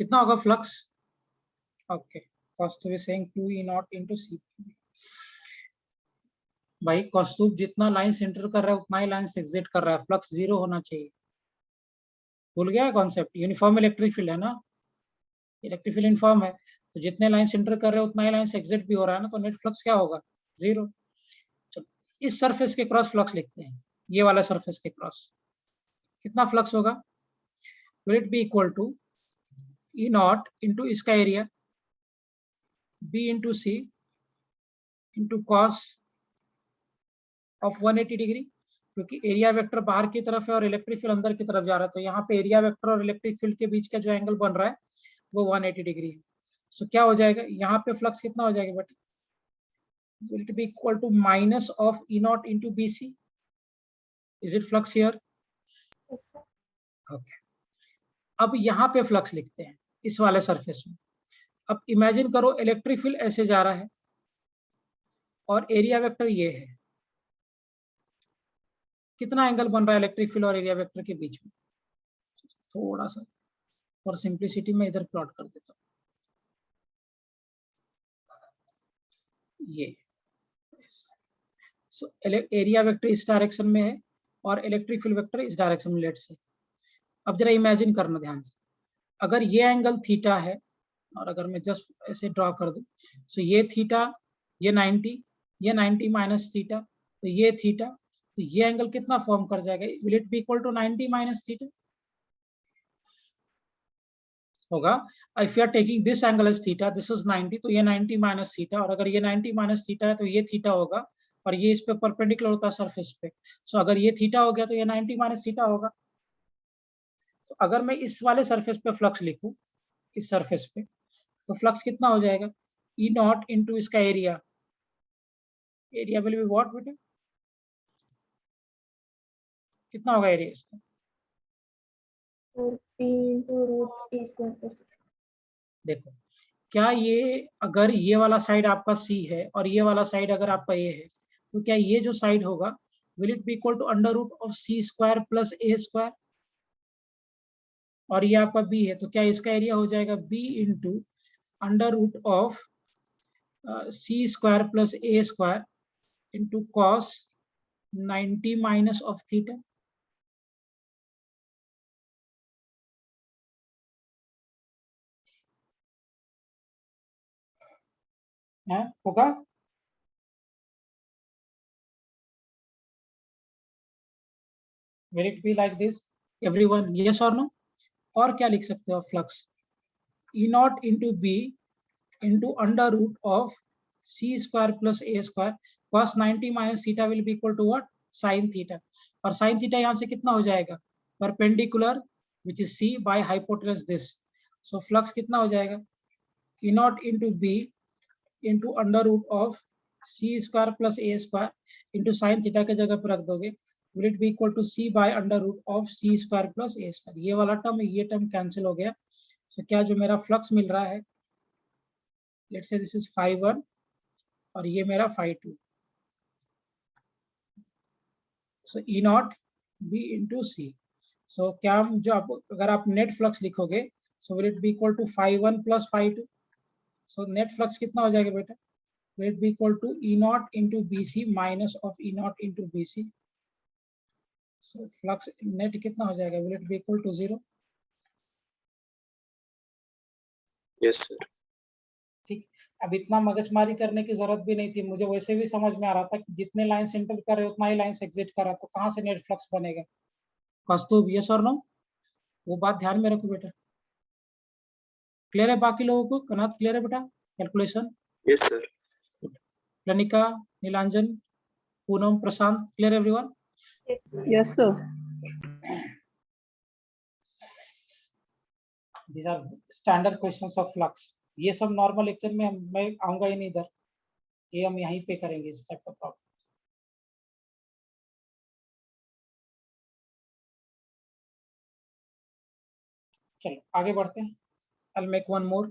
कितना होगा flux? Okay, Kaustubh is saying 2 E not into C। भाई कौस्तुभ जितना लाइन सेंटर कर रहा है उतना ही लाइन से एग्जिट कर रहा है, फ्लक्स 0 होना चाहिए। भूल गया कॉन्सेप्ट? यूनिफॉर्म इलेक्ट्रिक फील्ड है ना, इलेक्ट्रिक फील्ड यूनिफॉर्म है, तो जितने लाइन सेंटर कर रहे हैं उतना ही लाइन से एग्जिट भी हो रहा है ना, तो नेट फ्लक्स क्या होगा? 0। चलो इस सरफेस के क्रॉस फ्लक्स लिखते हैं, ये वाला सरफेस के क्रॉस कितना फ्लक्स होगा? Will it be equal to E not into इसका area B into C into cos of 180 degree, क्योंकि एरिया वेक्टर बाहर की तरफ है और इलेक्ट्रिक फील्ड अंदर की तरफ जा रहा है, तो यहाँ पे एरिया वेक्टर और इलेक्ट्रिक फील्ड के बीच का जो एंगल बन रहा है वो 180 डिग्री है। सो क्या हो जाएगा यहाँ पे फ्लक्स कितना हो जाएगा बेटा? will it be equal to minus of E naught into BC? Is it flux here? Yes, sir. Okay. अब यहाँ पे फ्लक्स लिखते हैं इस वाले सरफेस में। अब इमेजिन करो इलेक्ट्रिक फील्ड ऐसे जा रहा है और एरिया वेक्टर ये है, कितना एंगल बन रहा है इलेक्ट्रिक फील्ड और एरिया वेक्टर के बीच में? थोड़ा सा फॉर सिंप्लिसिटी में इधर प्लॉट कर देता हूँ, ये सो एरिया वेक्टर इस डायरेक्शन में है और इलेक्ट्रिक फील्ड वेक्टर इस डायरेक्शन में, लेट से। अब जरा इमेजिन करना ध्यान से, अगर ये एंगल थीटा है और अगर मैं जस्ट ऐसे ड्रॉ कर दूं, सो ये थीटा, ये 90, ये 90 माइनस थीटा, तो ये थीटा, तो ये एंगल कितना फॉर्म कर जाएगा? Will it be equal to 90 minus theta? होगा if you are taking this angle as theta, this is 90, तो ये 90 माइनस थीटा, और अगर ये 90 माइनस थीटा है तो ये थीटा होगा, और ये इस पे परपेंडिकुलर होता है सरफेस पे। सो अगर ये थीटा हो गया तो ये 90 माइनस थीटा होगा। तो अगर मैं इस वाले सरफेस पे फ्लक्स लिखूं, इस सरफेस पे, तो फ्लक्स कितना हो जाएगा, ई नॉट इंटू इसका area, area will be what बेटा, कितना होगा एरिया इसका, 4p into root t square plus 6. देखो क्या ये अगर ये वाला साइड आपका C है और ये वाला साइड अगर आपका A है, तो क्या ये जो साइड होगा will it be equal to under root of C square plus A square, और ये आपका B है, तो क्या इसका एरिया हो जाएगा B into under root of C square plus A square into cos 90 minus of theta. होगा, will it be like this everyone, yes or no? और क्या लिख सकते हो flux, E not into B into under root of C square plus A square cos 90 minus theta will be equal to what, sine theta, और sine theta यहाँ से कितना हो जाएगा, perpendicular which is C by hypotenuse this, so flux कितना हो जाएगा, E not into B into under root of C square plus A square into sine theta के जगह पर रख दोगे, will it be equal to C by under root of C square plus A square, ये वाला term ये term cancel हो गया। so क्या जो मेरा फ्लक्स मिल रहा है, let's say this is phi1 और ये मेरा phi2, so E not B into C, so क्या जो आप अगर आप नेट फ्लक्स लिखोगे, so will it be equal to phi1 plus phi2, so net flux कितना हो जाएगा बेटा, will it be equal to E not into BC minus of E not into BC, so flux net कितना हो जाएगा, will it be equal to 0? Yes sir. ठीक, अब इतना मगजमारी करने की जरूरत भी नहीं थी, मुझे वैसे भी समझ में आ रहा था कि जितने लाइंस एंटर कर रहे उतना ही लाइंस एग्जिट कर रहा, तो कहाँ से नेट फ्लक्स बनेगा, कस्तूब यस और नो, वो बात ध्यान में रखो बेटा। क्लियर है बाकी लोगों को, कनात क्लियर है बेटा, calculation? Yes sir. Pranika, Neelanjan, Poonam, Prashant, clear everyone? Yes sir. These are standard questions of flux, ये सब नॉर्मल लेक्चर में मैं आऊंगा ही नहीं इधर, ये हम यहीं पे करेंगे इस टाइप का प्रॉब्लम। चलो आगे बढ़ते हैं, I'll make one more.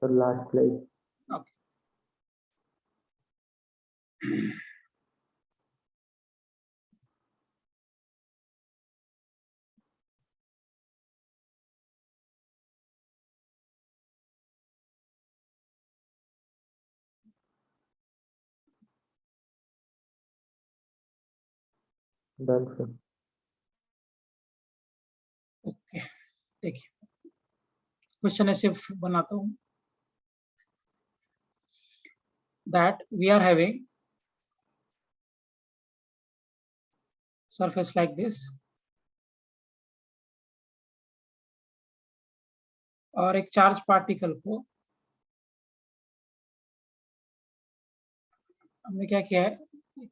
So last slide. Okay. Done sir. Okay, देखिए क्वेश्चन ऐसे बनाता हूँ, that we are having surface like this और एक चार्ज पार्टिकल को हमने क्या किया है,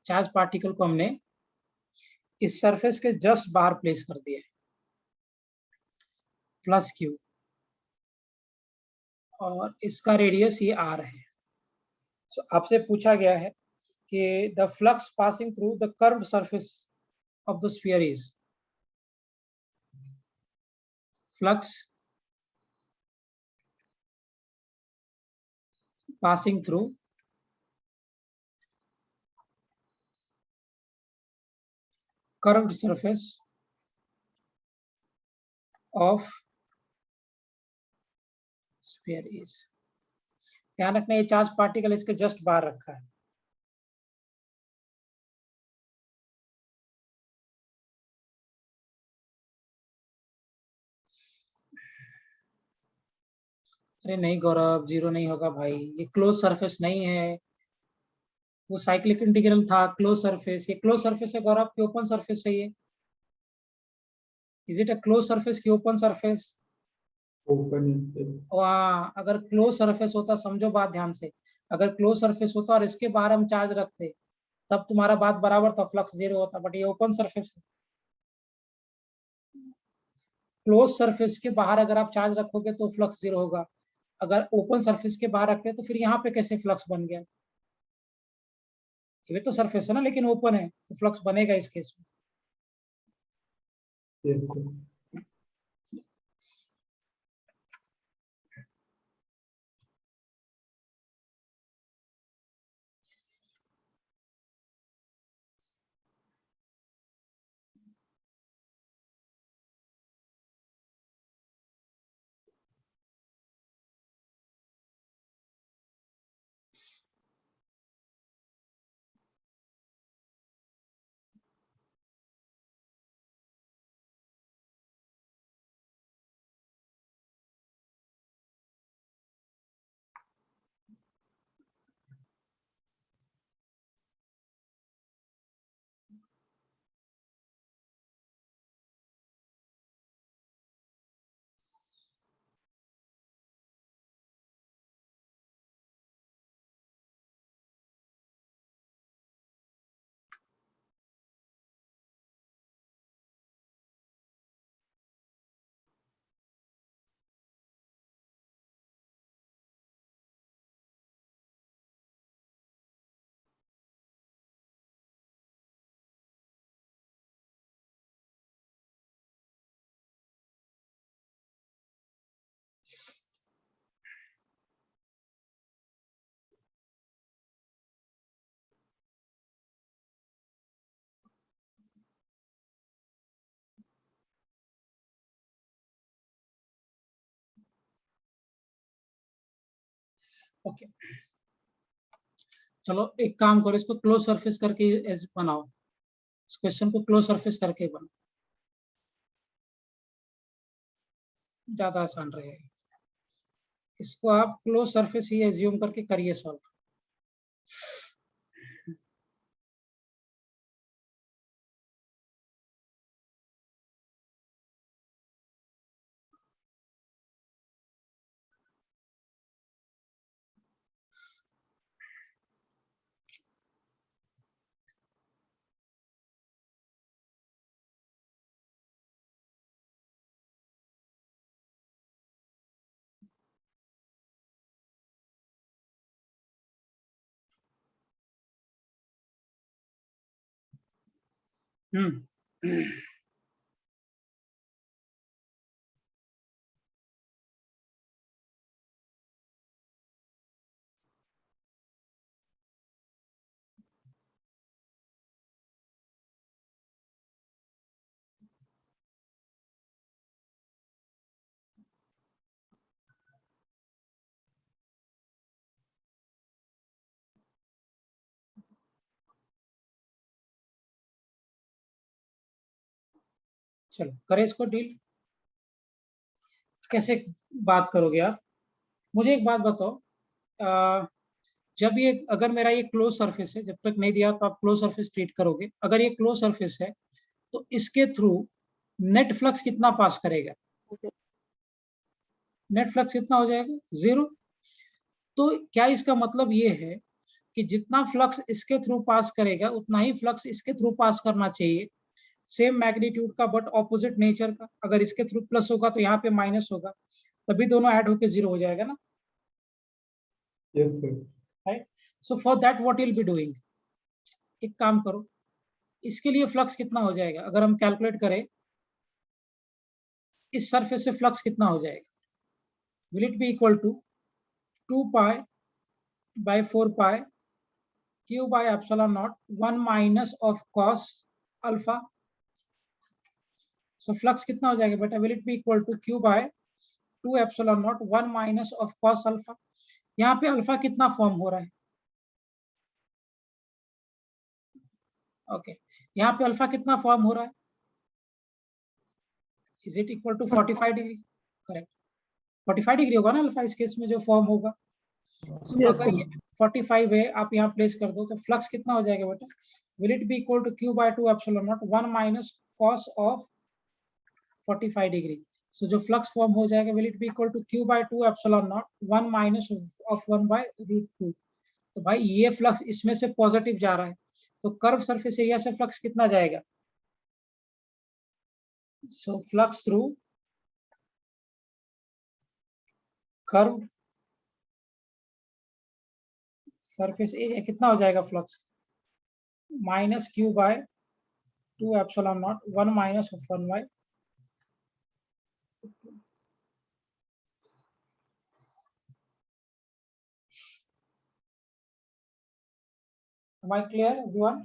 चार्ज पार्टिकल को हमने इस सरफेस के जस्ट बाहर प्लेस कर दिया है, प्लस क्यू, और इसका रेडियस ये आर है। सो आपसे पूछा गया है कि the flux passing through the curved surface of the sphere is, flux passing through curved surface of sphere is, ध्यान रखना ये चार्ज पार्टिकल इसके जस्ट बाहर रखा है, अरे नहीं गौरव, जीरो नहीं होगा भाई, ये क्लोज सरफेस नहीं है, वो साइक्लिक इंटीग्रल था, क्लोज सरफेस, ये क्लोज सरफेस है गौरव की ओपन सरफेस है ये, is it a close surface की ओपन सरफेस? ओपन वहाँ अगर क्लोज सरफेस होता, समझो बात ध्यान से, अगर क्लोज सरफेस होता और इसके बाहर हम चार्ज रखते तब तुम्हारा बात बराबर था, फ्लक्स 0 होता, बट ये ओपन सरफेस है। क्लोज सरफेस के बाहर अगर आप चार्ज रखोगे तो फ्लक्स 0 होगा, अगर ओपन सरफेस के बाहर रखते हैं तो फिर यहाँ पे कैसे फ्लक्स बन गया? ये तो सरफेस है ना, लेकिन ओपन है तो फ्लक्स बनेगा इस केस में। ओके, चलो एक काम करो, इसको क्लोज सरफेस करके बनाओ, इस क्वेश्चन को क्लोज सरफेस करके बनाओ, ज्यादा आसान रहेगा। इसको आप क्लोज सरफेस ही एज्यूम करके करिए सॉल्व। चलो करें इसको डील। कैसे बात करोगे आप? मुझे एक बात बताओ, जब ये, अगर मेरा ये क्लोज सरफेस है, जब तक नहीं दिया तो आप क्लोज सरफेस ट्रीट करोगे, अगर ये क्लोज सरफेस है तो इसके थ्रू नेट फ्लक्स कितना पास करेगा? नेट फ्लक्स कितना हो जाएगा? 0। तो क्या इसका मतलब ये है कि जितना फ्लक्स इसके थ्रू पास करेगा उतना ही फ्लक्स इसके थ्रू पास करना चाहिए, सेम मैग्नीट्यूड का बट ऑपोजिट नेचर का। अगर इसके थ्रू प्लस होगा तो यहाँ पे माइनस होगा, तभी दोनों ऐड होके 0 हो जाएगा ना। Yes sir. Right, so for that what will be doing, एक काम करो, इसके लिए फ्लक्स कितना हो जाएगा अगर हम कैलकुलेट करें, इस सरफेस से फ्लक्स कितना हो जाएगा? Will it be equal to 2 pi by 4 pi q by epsilon naught 1 minus of cos alpha। so flux कितना हो जाएगा बेटा? will it be equal to q by 2 epsilon naught 1 minus of cos alpha। यहाँ पे alpha कितना form हो रहा है? ओके, यहाँ पे अल्फा कितना फॉर्म हो रहा है? Is it equal to 45 degree? Correct, 45 degree होगा ना अल्फा इस केस में जो फॉर्म होगा। so, अगर ये 45 है, आप यहाँ प्लेस कर दो, तो फ्लक्स कितना हो जाएगा बेटा? will it be equal to q by 2 epsilon naught 1 minus cos of 45 degree. So जो फ्लक्स फॉर्म हो जाएगा will it be equal to q by 2 epsilon not 1 minus of 1 by √2। तो भाई ये फ्लक्स इसमें से पॉजिटिव जा रहा है, तो कर्व सरफेस एरिया से फ्लक्स कितना जाएगा? सो flux through curve surface area कितना हो जाएगा? Flux minus q by 2 epsilon not 1 minus of 1 by Am I clear, everyone?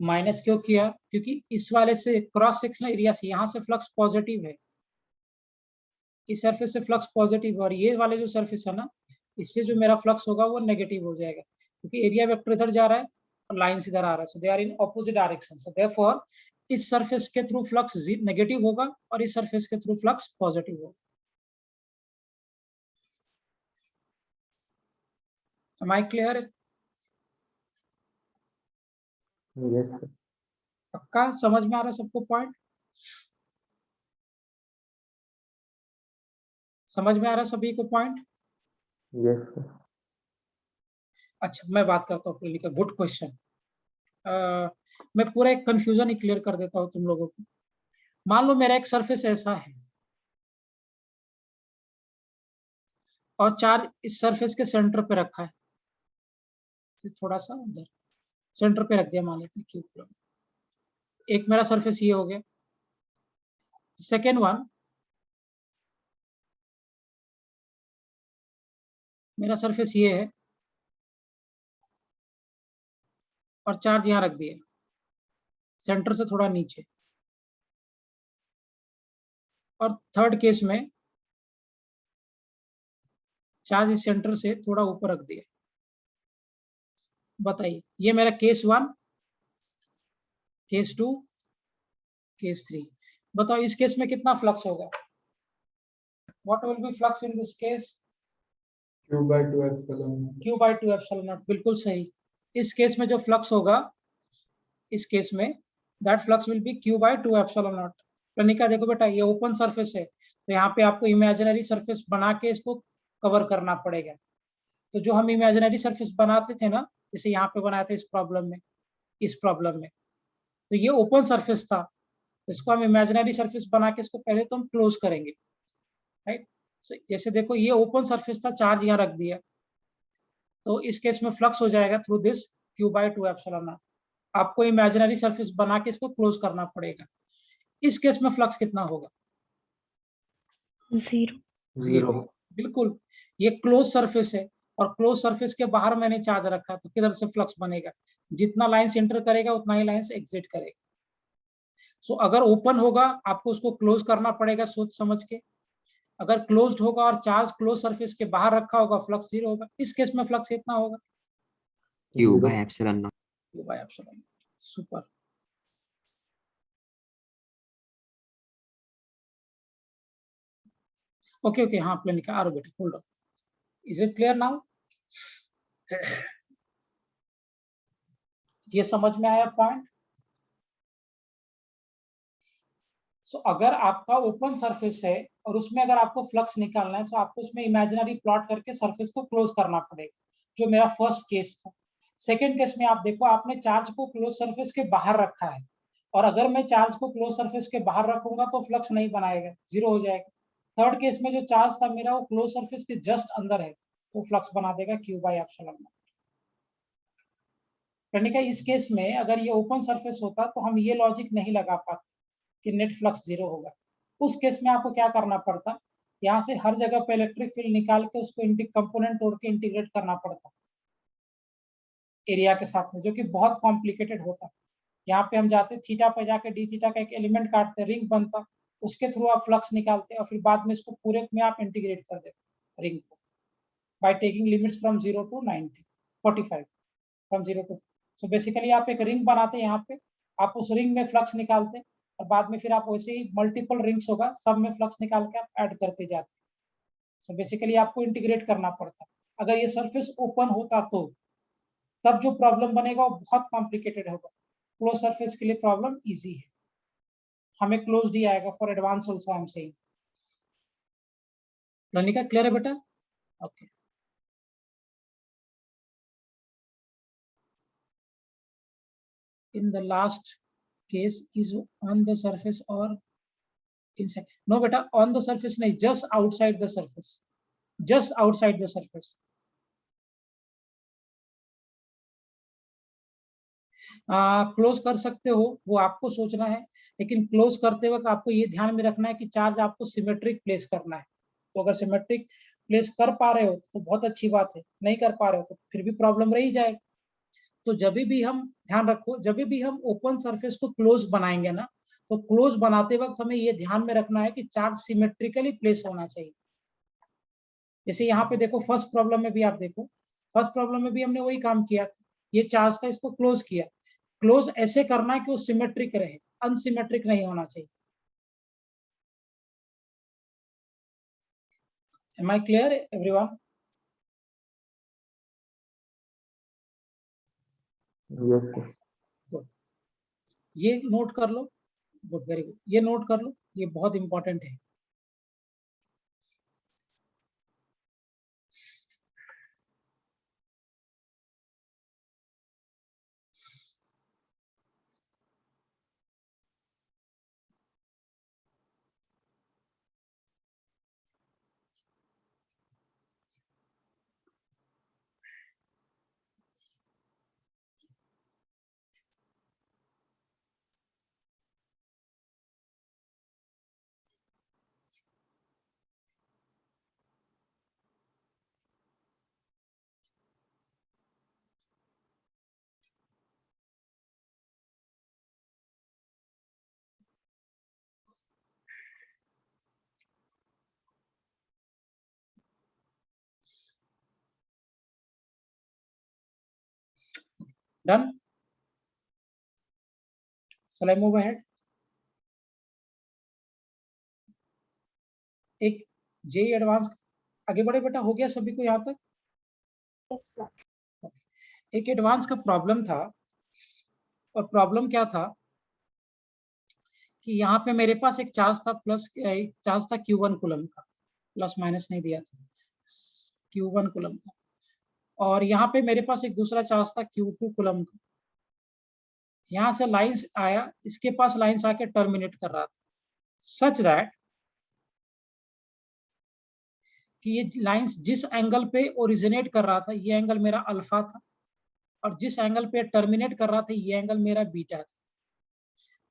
Minus क्यों किया? क्योंकि इस वाले से क्रॉस सेक्शनल एरिया से यहाँ से फ्लक्स पॉजिटिव है, इस सरफेस से फ्लक्स पॉजिटिव, और ये वाले जो सरफेस है ना, इससे जो मेरा फ्लक्स होगा वो नेगेटिव हो जाएगा, क्योंकि एरिया वेक्टर इधर जा रहा है और लाइन इधर आ रहा है, so they are in opposite direction. So therefore इस सरफेस के थ्रू फ्लक्स नेगेटिव होगा और इस सरफेस के थ्रू फ्लक्स पॉजिटिव होगा। Am I clear? Yes, sir. पक्का समझ में आ रहा है सबको पॉइंट? समझ में आ रहा है सभी को पॉइंट? Yes, sir. अच्छा, मैं बात करता हूँ प्रेलिका, गुड क्वेश्चन। मैं पूरा एक कंफ्यूजन ही क्लियर कर देता हूँ तुम लोगों को। मान लो मेरा एक सरफेस ऐसा है और चार्ज इस सरफेस के सेंटर पे रखा है, थोड़ा सा उधर सेंटर पे रख दिया, मान लेते हैं क्यूब। एक मेरा सरफेस ये हो गया। सेकेंड वन, मेरा सरफेस ये है और चार्ज यहाँ रख दिया सेंटर से थोड़ा नीचे। और थर्ड केस में चार्ज इस सेंटर से थोड़ा ऊपर रख दिया। बताइए, ये मेरा केस 1, केस 2, केस 3। बताओ इस केस में कितना फ्लक्स होगा? What will B flux in this case? Q by 2 epsilon naught. Q by 2 epsilon not, बिल्कुल सही। इस केस में जो फ्लक्स होगा, इस केस में that flux will be Q by 2 epsilon nought. Pranika देखो बेटा, ये ओपन सरफेस है, तो यहाँ पे आपको इमेजिनरी सरफेस बना के इसको कवर करना पड़ेगा। तो जो हम इमेजिनरी सरफेस बनाते थे ना, जैसे यहाँ पे बनाया था इस प्रॉब्लम में, तो ये ओपन सरफेस था, तो इसको हम इमेजिनरी सरफेस बना के इसको पहले तो हम क्लोज करेंगे, राइट। जैसे देखो ये ओपन सरफेस था, चार्ज यहाँ रख दिया, तो इस केस में फ्लक्स हो जाएगा through this Q by 2 epsilon not. आपको इमेजिनरी सरफेस बना के इसको क्लोज करना पड़ेगा। इस केस में फ्लक्स कितना होगा? 0। बिल्कुल, ये क्लोज सरफेस है और क्लोज सरफेस के बाहर मैंने चार्ज रखा, तो किधर से फ्लक्स बनेगा? जितना लाइंस एंटर करेगा उतना ही लाइंस एग्जिट करेगा। सो अगर ओपन होगा आपको उसको क्लोज करना पड़ेगा सोच समझ के। अगर क्लोज्ड होगा और चार्ज क्लोज सरफेस के बाहर रखा होगा, फ्लक्स 0 होगा। इस केस में फ्लक्स कितना होगा? Q by epsilon naught. Q by epsilon। Super. Okay, हाँ प्लेनिका, आरो बेटा, hold on. Is it clear now? ये समझ में आया पॉइंट? सो अगर आपका ओपन सरफेस है और उसमें अगर आपको फ्लक्स निकालना है, तो आपको उसमें इमेजिनरी प्लॉट करके सरफेस को क्लोज करना पड़ेगा, जो मेरा फर्स्ट केस था। सेकेंड केस में आप देखो, आपने चार्ज को क्लोज सरफेस के बाहर रखा है, और अगर मैं चार्ज को क्लोज सरफेस के बाहर रखूंगा तो फ्लक्स नहीं बनाएगा, 0 हो जाएगा। थर्ड केस में जो चार्ज था मेरा वो क्लोज सरफेस के जस्ट अंदर है, तो फ्लक्स बना देगा Q by epsilon naught। प्रणिका, इस केस में अगर ये ओपन सरफेस होता तो हम ये लॉजिक नहीं लगा पाते कि नेट फ्लक्स 0 होगा। उस केस में आपको क्या करना पड़ता? यहाँ से हर जगह पे इलेक्ट्रिक फील्ड निकाल के उसको कंपोनेंट तोड़ के इंटीग्रेट करना पड़ता एरिया के साथ में, जो कि बहुत कॉम्प्लिकेटेड होता। यहाँ पे हम जाते थीटा पे जाके डी थीटा का एक एलिमेंट काटते, रिंग बनता, उसके थ्रू आप फ्लक्स निकालते और फिर बाद में इसको पूरे में आप इंटीग्रेट कर देते रिंग को by taking limits from 0 to 45 from 0 to। So basically आप एक रिंग बनाते यहाँ पे, आप उस रिंग में फ्लक्स निकालते और बाद में फिर आप वैसे ही मल्टीपल रिंग्स होगा, सब में फ्लक्स निकाल के आप ऐड करते जाते। सो बेसिकली आपको इंटीग्रेट करना पड़ता। अगर ये सरफेस ओपन होता तो तब जो प्रॉब्लम बनेगा वो बहुत कॉम्प्लिकेटेड होगा। क्लोज सरफेस के लिए प्रॉब्लम इजी है, हमें क्लोज्ड ही आएगा for advance also I am saying. Larnika clear है बेटा? Okay. In the last case is on the surface or inside? No beta, on the surface nahi, just outside the surface, just outside the surface. Close कर सकते हो, वो आपको सोचना है, लेकिन क्लोज करते वक्त आपको ये ध्यान में रखना है कि चार्ज आपको सिमेट्रिक प्लेस करना है। तो अगर सिमेट्रिक प्लेस कर पा रहे हो तो बहुत अच्छी बात है, नहीं कर पा रहे हो तो फिर भी प्रॉब्लम रही जाएगा। तो जब भी हम ध्यान रखो, जब भी हम ओपन सरफेस को क्लोज बनाएंगे ना, तो क्लोज बनाते वक्त हमें ये ध्यान में रखना है कि चार्ज सिमेट्रिकली प्लेस होना चाहिए। जैसे यहाँ पे देखो, फर्स्ट प्रॉब्लम में भी आप देखो, फर्स्ट प्रॉब्लम में भी हमने वही काम किया था, ये चार्ज था, इसको क्लोज किया। क्लोज ऐसे करना है कि वो सिमेट्रिक रहे, अनसिमेट्रिक नहीं होना चाहिए। Am I clear everyone? Yes, sir. Good. ये नोट कर लो, गुड, वेरी गुड, ये नोट कर लो, ये बहुत इंपॉर्टेंट है। Done? Shall I move ahead? एक जेई एडवांस आगे बढ़े बेटा, हो गया सभी को यहाँ तक? Yes, sir. एक एडवांस का प्रॉब्लम था, और प्रॉब्लम क्या था कि यहाँ पे मेरे पास एक चार्ज था, प्लस एक चार्ज था Q1 कूलम का, प्लस माइनस नहीं दिया था, Q1 कूलम का, और यहाँ पे मेरे पास एक दूसरा चार्ज था Q2 कूलम का। यहाँ से लाइंस आया, इसके पास लाइंस आके टर्मिनेट कर रहा था, सच दैट कि ये लाइंस जिस एंगल पे ओरिजिनेट कर रहा था, ये एंगल मेरा अल्फा था, और जिस एंगल पे टर्मिनेट कर रहा था, ये एंगल मेरा बीटा था।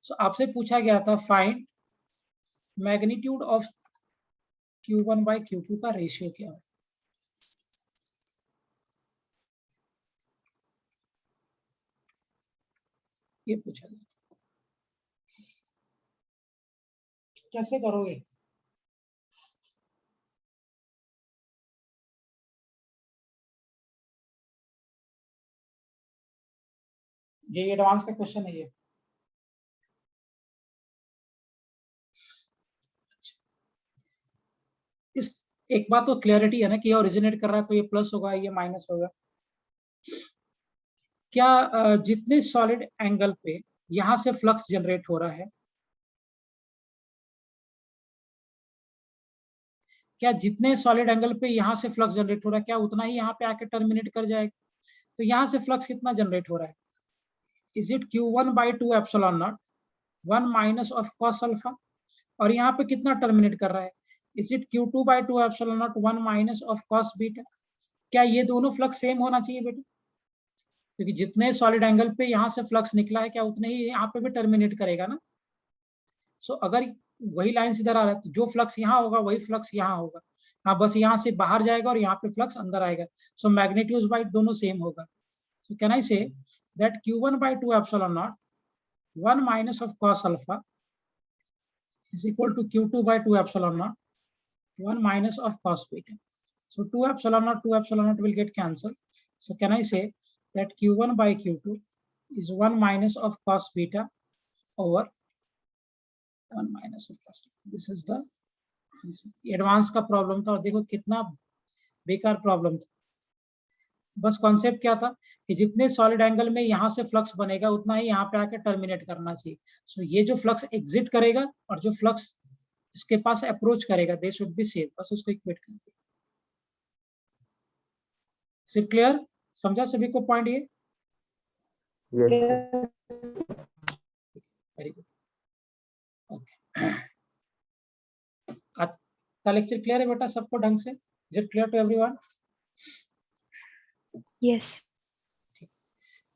सो आपसे पूछा गया था find magnitude of Q1 bye Q2 का रेशियो क्या है। ये पूछा गया, कैसे करोगे? ये एडवांस का क्वेश्चन है ये। इस एक बात तो क्लैरिटी है ना कि ये ओरिजिनेट कर रहा है तो ये प्लस होगा, ये माइनस होगा। क्या जितने सॉलिड एंगल पे यहां से फ्लक्स जनरेट हो रहा है, क्या जितने सॉलिड एंगल पे यहां से फ्लक्स जनरेट हो रहा है, क्या उतना ही यहाँ पे आके टर्मिनेट कर जाएगा? तो यहाँ से फ्लक्स कितना जनरेट हो रहा है? Is it Q1 by 2 epsilon not 1 minus of cos alpha, और यहाँ पे कितना टर्मिनेट कर रहा है? Is it Q2 by 2 epsilon not 1 minus of cos beta. क्या ये दोनों फ्लक्स सेम होना चाहिए बेटा? क्योंकि जितने सॉलिड एंगल पे यहाँ से फ्लक्स निकला है, क्या उतने ही यहाँ पे भी टर्मिनेट करेगा ना। सो अगर वही लाइन इधर आ रहा है तो जो फ्लक्स यहाँ होगा वही फ्लक्स यहाँ होगा। हाँ, बस यहाँ से बाहर जाएगा और यहाँ पे फ्लक्स अंदर आएगा। सो मैग्नीट्यूड बाई दोनों सेम होगा। So can I say that Q1 by 2 epsilon not 1 minus of cos alpha is equal to Q2 by 2 epsilon naught 1 minus of cos beta. So 2 epsilon naught will get cancelled. So can I say that Q1 by Q2 is 1 minus of cos beta over 1 minus of cos beta. This is the advance का problem था, और देखो कितना बेकार problem था। बस concept क्या था कि जितने सॉलिड एंगल में यहाँ से फ्लक्स बनेगा उतना ही यहाँ पे आके टर्मिनेट करना चाहिए। सो ये जो फ्लक्स एग्जिट करेगा और जो फ्लक्स इसके पास अप्रोच करेगा दे शुड बी सेम, बस उसको इक्वेट कर दिया। सिर्फ क्लियर, समझा सभी को पॉइंट ये? Yes. Very good, okay. आज का लेक्चर क्लियर है बेटा सबको ढंग से? Is it clear to everyone? Yes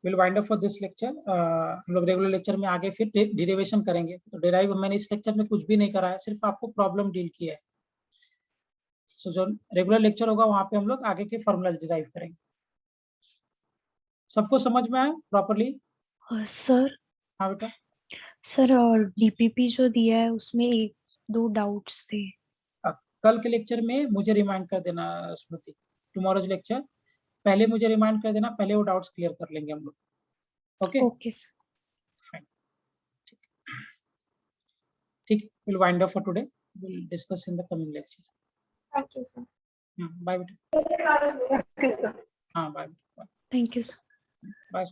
will wind up for this lecture. हम लोग रेगुलर लेक्चर में आगे फिर डेरिवेशन करेंगे। तो डेराइव मैंने इस लेक्चर में कुछ भी नहीं करा है, सिर्फ आपको प्रॉब्लम डील किया है। सो जो रेगुलर लेक्चर होगा वहां पे हम लोग आगे के फॉर्मूलाज डिराइव करेंगे। सबको समझ में आया प्रॉपरली? सर। हाँ बेटा। सर और डीपीपी जो दिया है उसमें एक दो डाउट्स थे। कल के लेक्चर में मुझे रिमाइंड कर देना स्मृति, टुमारोज लेक्चर पहले मुझे रिमाइंड कर देना, पहले वो डाउट्स क्लियर कर लेंगे हम लोग। Okay okay sir. फाइन, ठीक। Will wind up for today, will discuss in the coming lecture. Thank you, sir. Bye बेटा। हाँ bye, thank you sir. Bye.